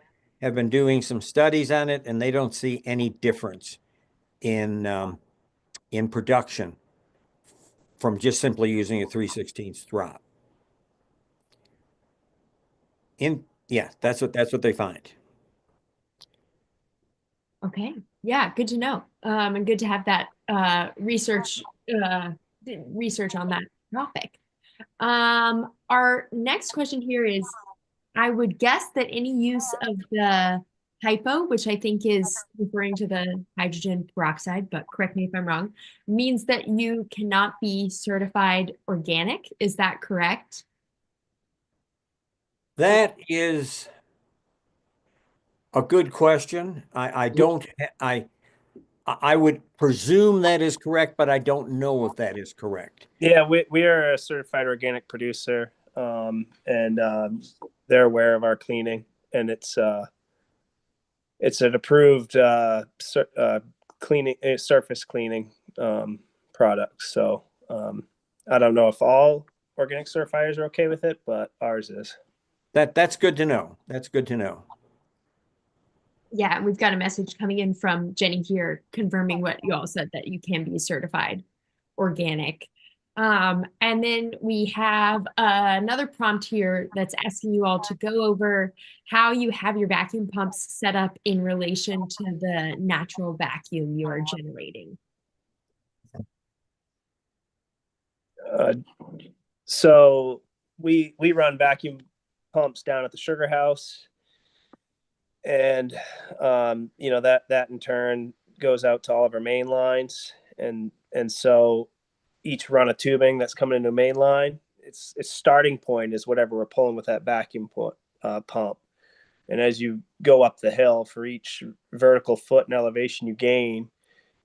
have been doing some studies on it, and they don't see any difference in production from just simply using a 3/16 drop. Yeah, that's what they find. Okay. Yeah, good to know. And good to have that research on that topic. Our next question here is, I would guess that any use of the hypo, which I think is referring to the hydrogen peroxide, but correct me if I'm wrong, means that you cannot be certified organic. Is that correct? That is a good question. I don't, I would presume that is correct, but I don't know if that is correct. Yeah, we are a certified organic producer, and they're aware of our cleaning, and it's an approved cleaning surface cleaning product. So I don't know if all organic certifiers are okay with it, but ours is. That's good to know. That's good to know. Yeah, we've got a message coming in from Jenny here confirming what you all said, that you can be certified organic. And then we have another prompt here that's asking you all to go over how you have your vacuum pumps set up in relation to the natural vacuum you are generating. So we run vacuum pumps down at the sugar house, and that in turn goes out to all of our main lines, and so each run of tubing that's coming into a main line, its starting point is whatever we're pulling with that vacuum pump. And as you go up the hill, for each vertical foot in elevation you gain,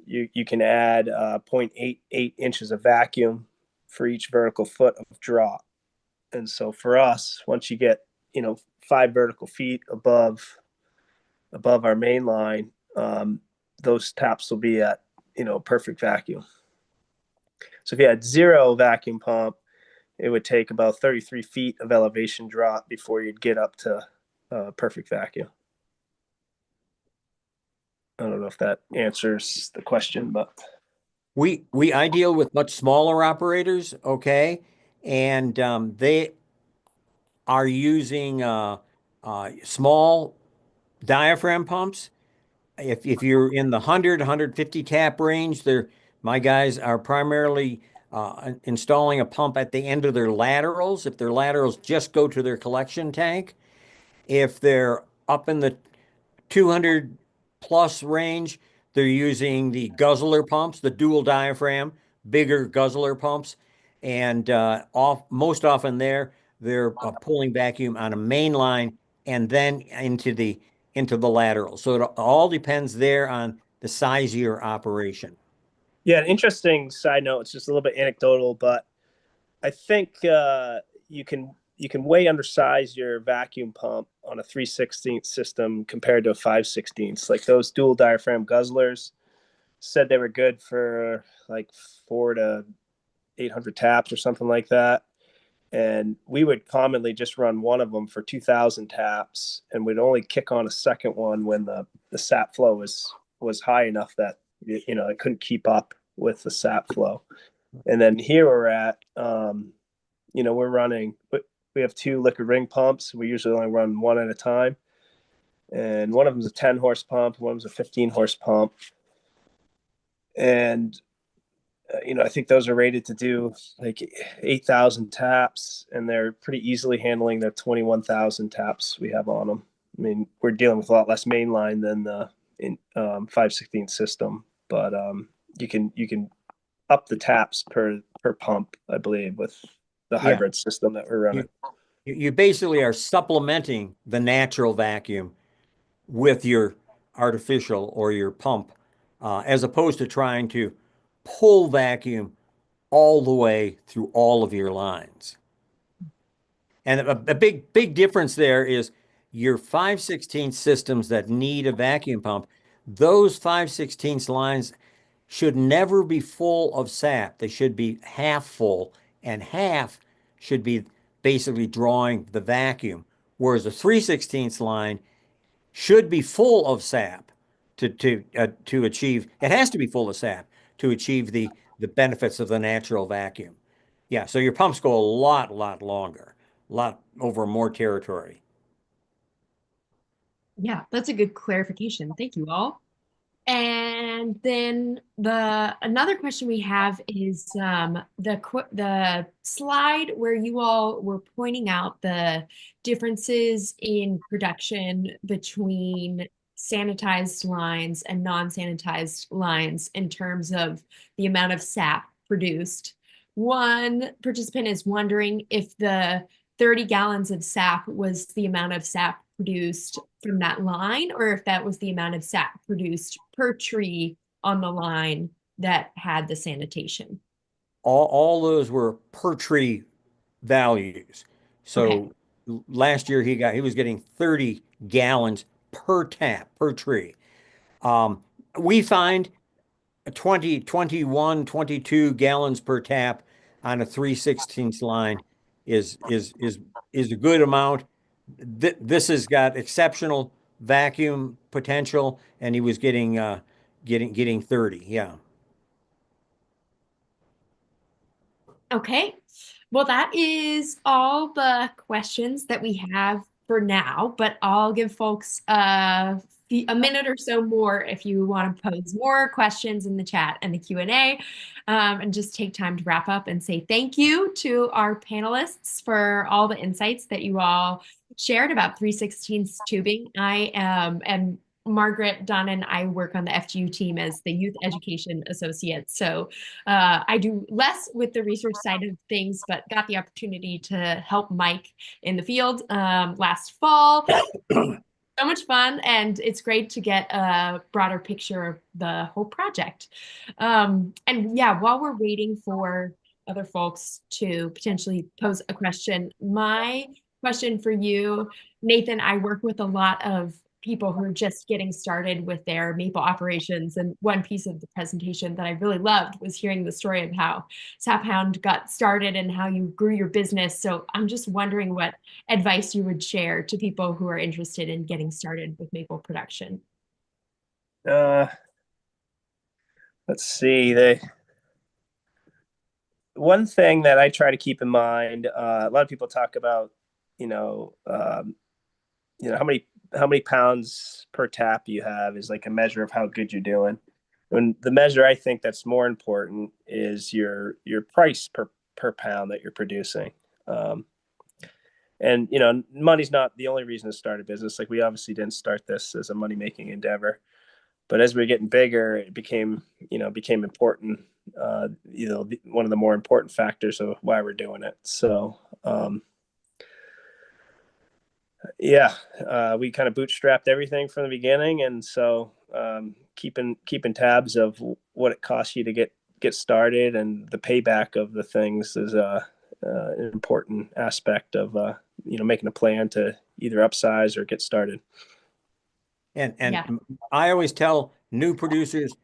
you can add 0.88 inches of vacuum for each vertical foot of drop. And so for us, once you get 5 vertical feet above our main line, those taps will be at perfect vacuum. So if you had 0 vacuum pump, it would take about 33 feet of elevation drop before you'd get up to perfect vacuum. I don't know if that answers the question, but I deal with much smaller operators, okay, and they are using small diaphragm pumps. If you're in the 100, 150 tap range, my guys are primarily installing a pump at the end of their laterals. If their laterals just go to their collection tank, if they're up in the 200 plus range, they're using the guzzler pumps, the dual diaphragm, bigger guzzler pumps, and most often they're pulling vacuum on a main line and then into the lateral. So it all depends there on the size of your operation. yeah, an interesting side note. It's just a little bit anecdotal, but I think you can way undersize your vacuum pump on a 3/16 system compared to a 5/16. Like those dual diaphragm guzzlers said they were good for like 400 to 800 taps or something like that. And we would commonly just run one of them for 2,000 taps, and we'd only kick on a second one when the sap flow was high enough that it couldn't keep up with the sap flow. And then here we're at, we're running, we have 2 liquid ring pumps. We usually only run one at a time. And one of them is a 10 horse pump, one of them is a 15 horse pump. And, I think those are rated to do like 8,000 taps, and they're pretty easily handling the 21,000 taps we have on them. I mean, we're dealing with a lot less mainline than the 5/16 system, but you can up the taps per pump, I believe, with the hybrid system that we're running. You basically are supplementing the natural vacuum with your artificial or your pump, as opposed to trying to pull vacuum all the way through all of your lines. And a big difference there is your 5/16 systems that need a vacuum pump. Those 5/16 lines should never be full of sap. They should be half full, and half should be basically drawing the vacuum. Whereas a 3/16 line should be full of sap to achieve. It has to be full of sap to achieve the benefits of the natural vacuum. Yeah, so your pumps go a lot longer, a lot over more territory. Yeah, that's a good clarification. Thank you all. And then another question we have is the slide where you all were pointing out the differences in production between sanitized lines and non-sanitized lines in terms of the amount of sap produced. One participant is wondering if the 30 gallons of sap was the amount of sap produced from that line, or if that was the amount of sap produced per tree on the line that had the sanitation. All those were per tree values. So last year he was getting 30 gallons per tap per tree. We find 20, 21, 22 gallons per tap on a 3/16 line is a good amount. This has got exceptional vacuum potential, and he was getting 30. Yeah. Okay. Well, that is all the questions that we have for now, but I'll give folks a minute or so more if you want to pose more questions in the chat and the Q&A, and just take time to wrap up and say thank you to our panelists for all the insights that you all shared about 3/16 tubing. I am Margaret Dunn, and I work on the FGU team as the Youth Education Associate. So I do less with the research side of things, but got the opportunity to help Mike in the field last fall. So much fun, and it's great to get a broader picture of the whole project. And yeah, while we're waiting for other folks to potentially pose a question, my question for you, Nathan, I work with a lot of people who are just getting started with their maple operations. And one piece of the presentation that I really loved was hearing the story of how Sap Hound got started and how you grew your business. So I'm just wondering what advice you would share to people who are interested in getting started with maple production. Let's see. One thing that I try to keep in mind, a lot of people talk about, how many pounds per tap you have is like a measure of how good you're doing. And the measure I think that's more important is your price per pound that you're producing. And money's not the only reason to start a business. Like, we obviously didn't start this as a money-making endeavor, but as we were getting bigger, it became important. One of the more important factors of why we're doing it. So we kind of bootstrapped everything from the beginning, and so keeping tabs of what it costs you to get started and the payback of the things is an important aspect of making a plan to either upsize or get started. And I always tell new producers,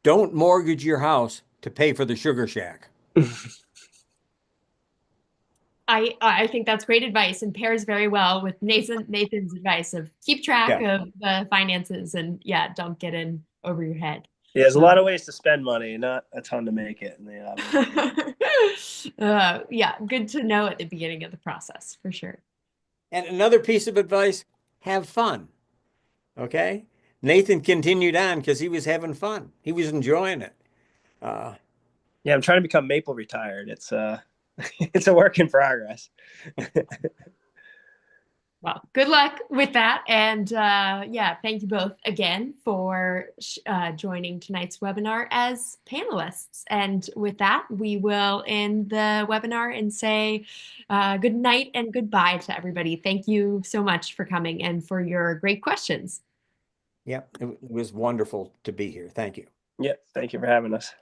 don't mortgage your house to pay for the sugar shack. I think that's great advice and pairs very well with Nathan's advice of keep track of the finances and don't get in over your head. Yeah, there's a lot of ways to spend money, not a ton to make it. Good to know at the beginning of the process, for sure. And another piece of advice, have fun. Okay? Nathan continued on because he was having fun. He was enjoying it. I'm trying to become maple retired. It's it's a work in progress. Well, good luck with that. And thank you both again for joining tonight's webinar as panelists. And with that, we will end the webinar and say good night and goodbye to everybody. Thank you so much for coming and for your great questions. Yep, it was wonderful to be here. Thank you. Thank you for having us.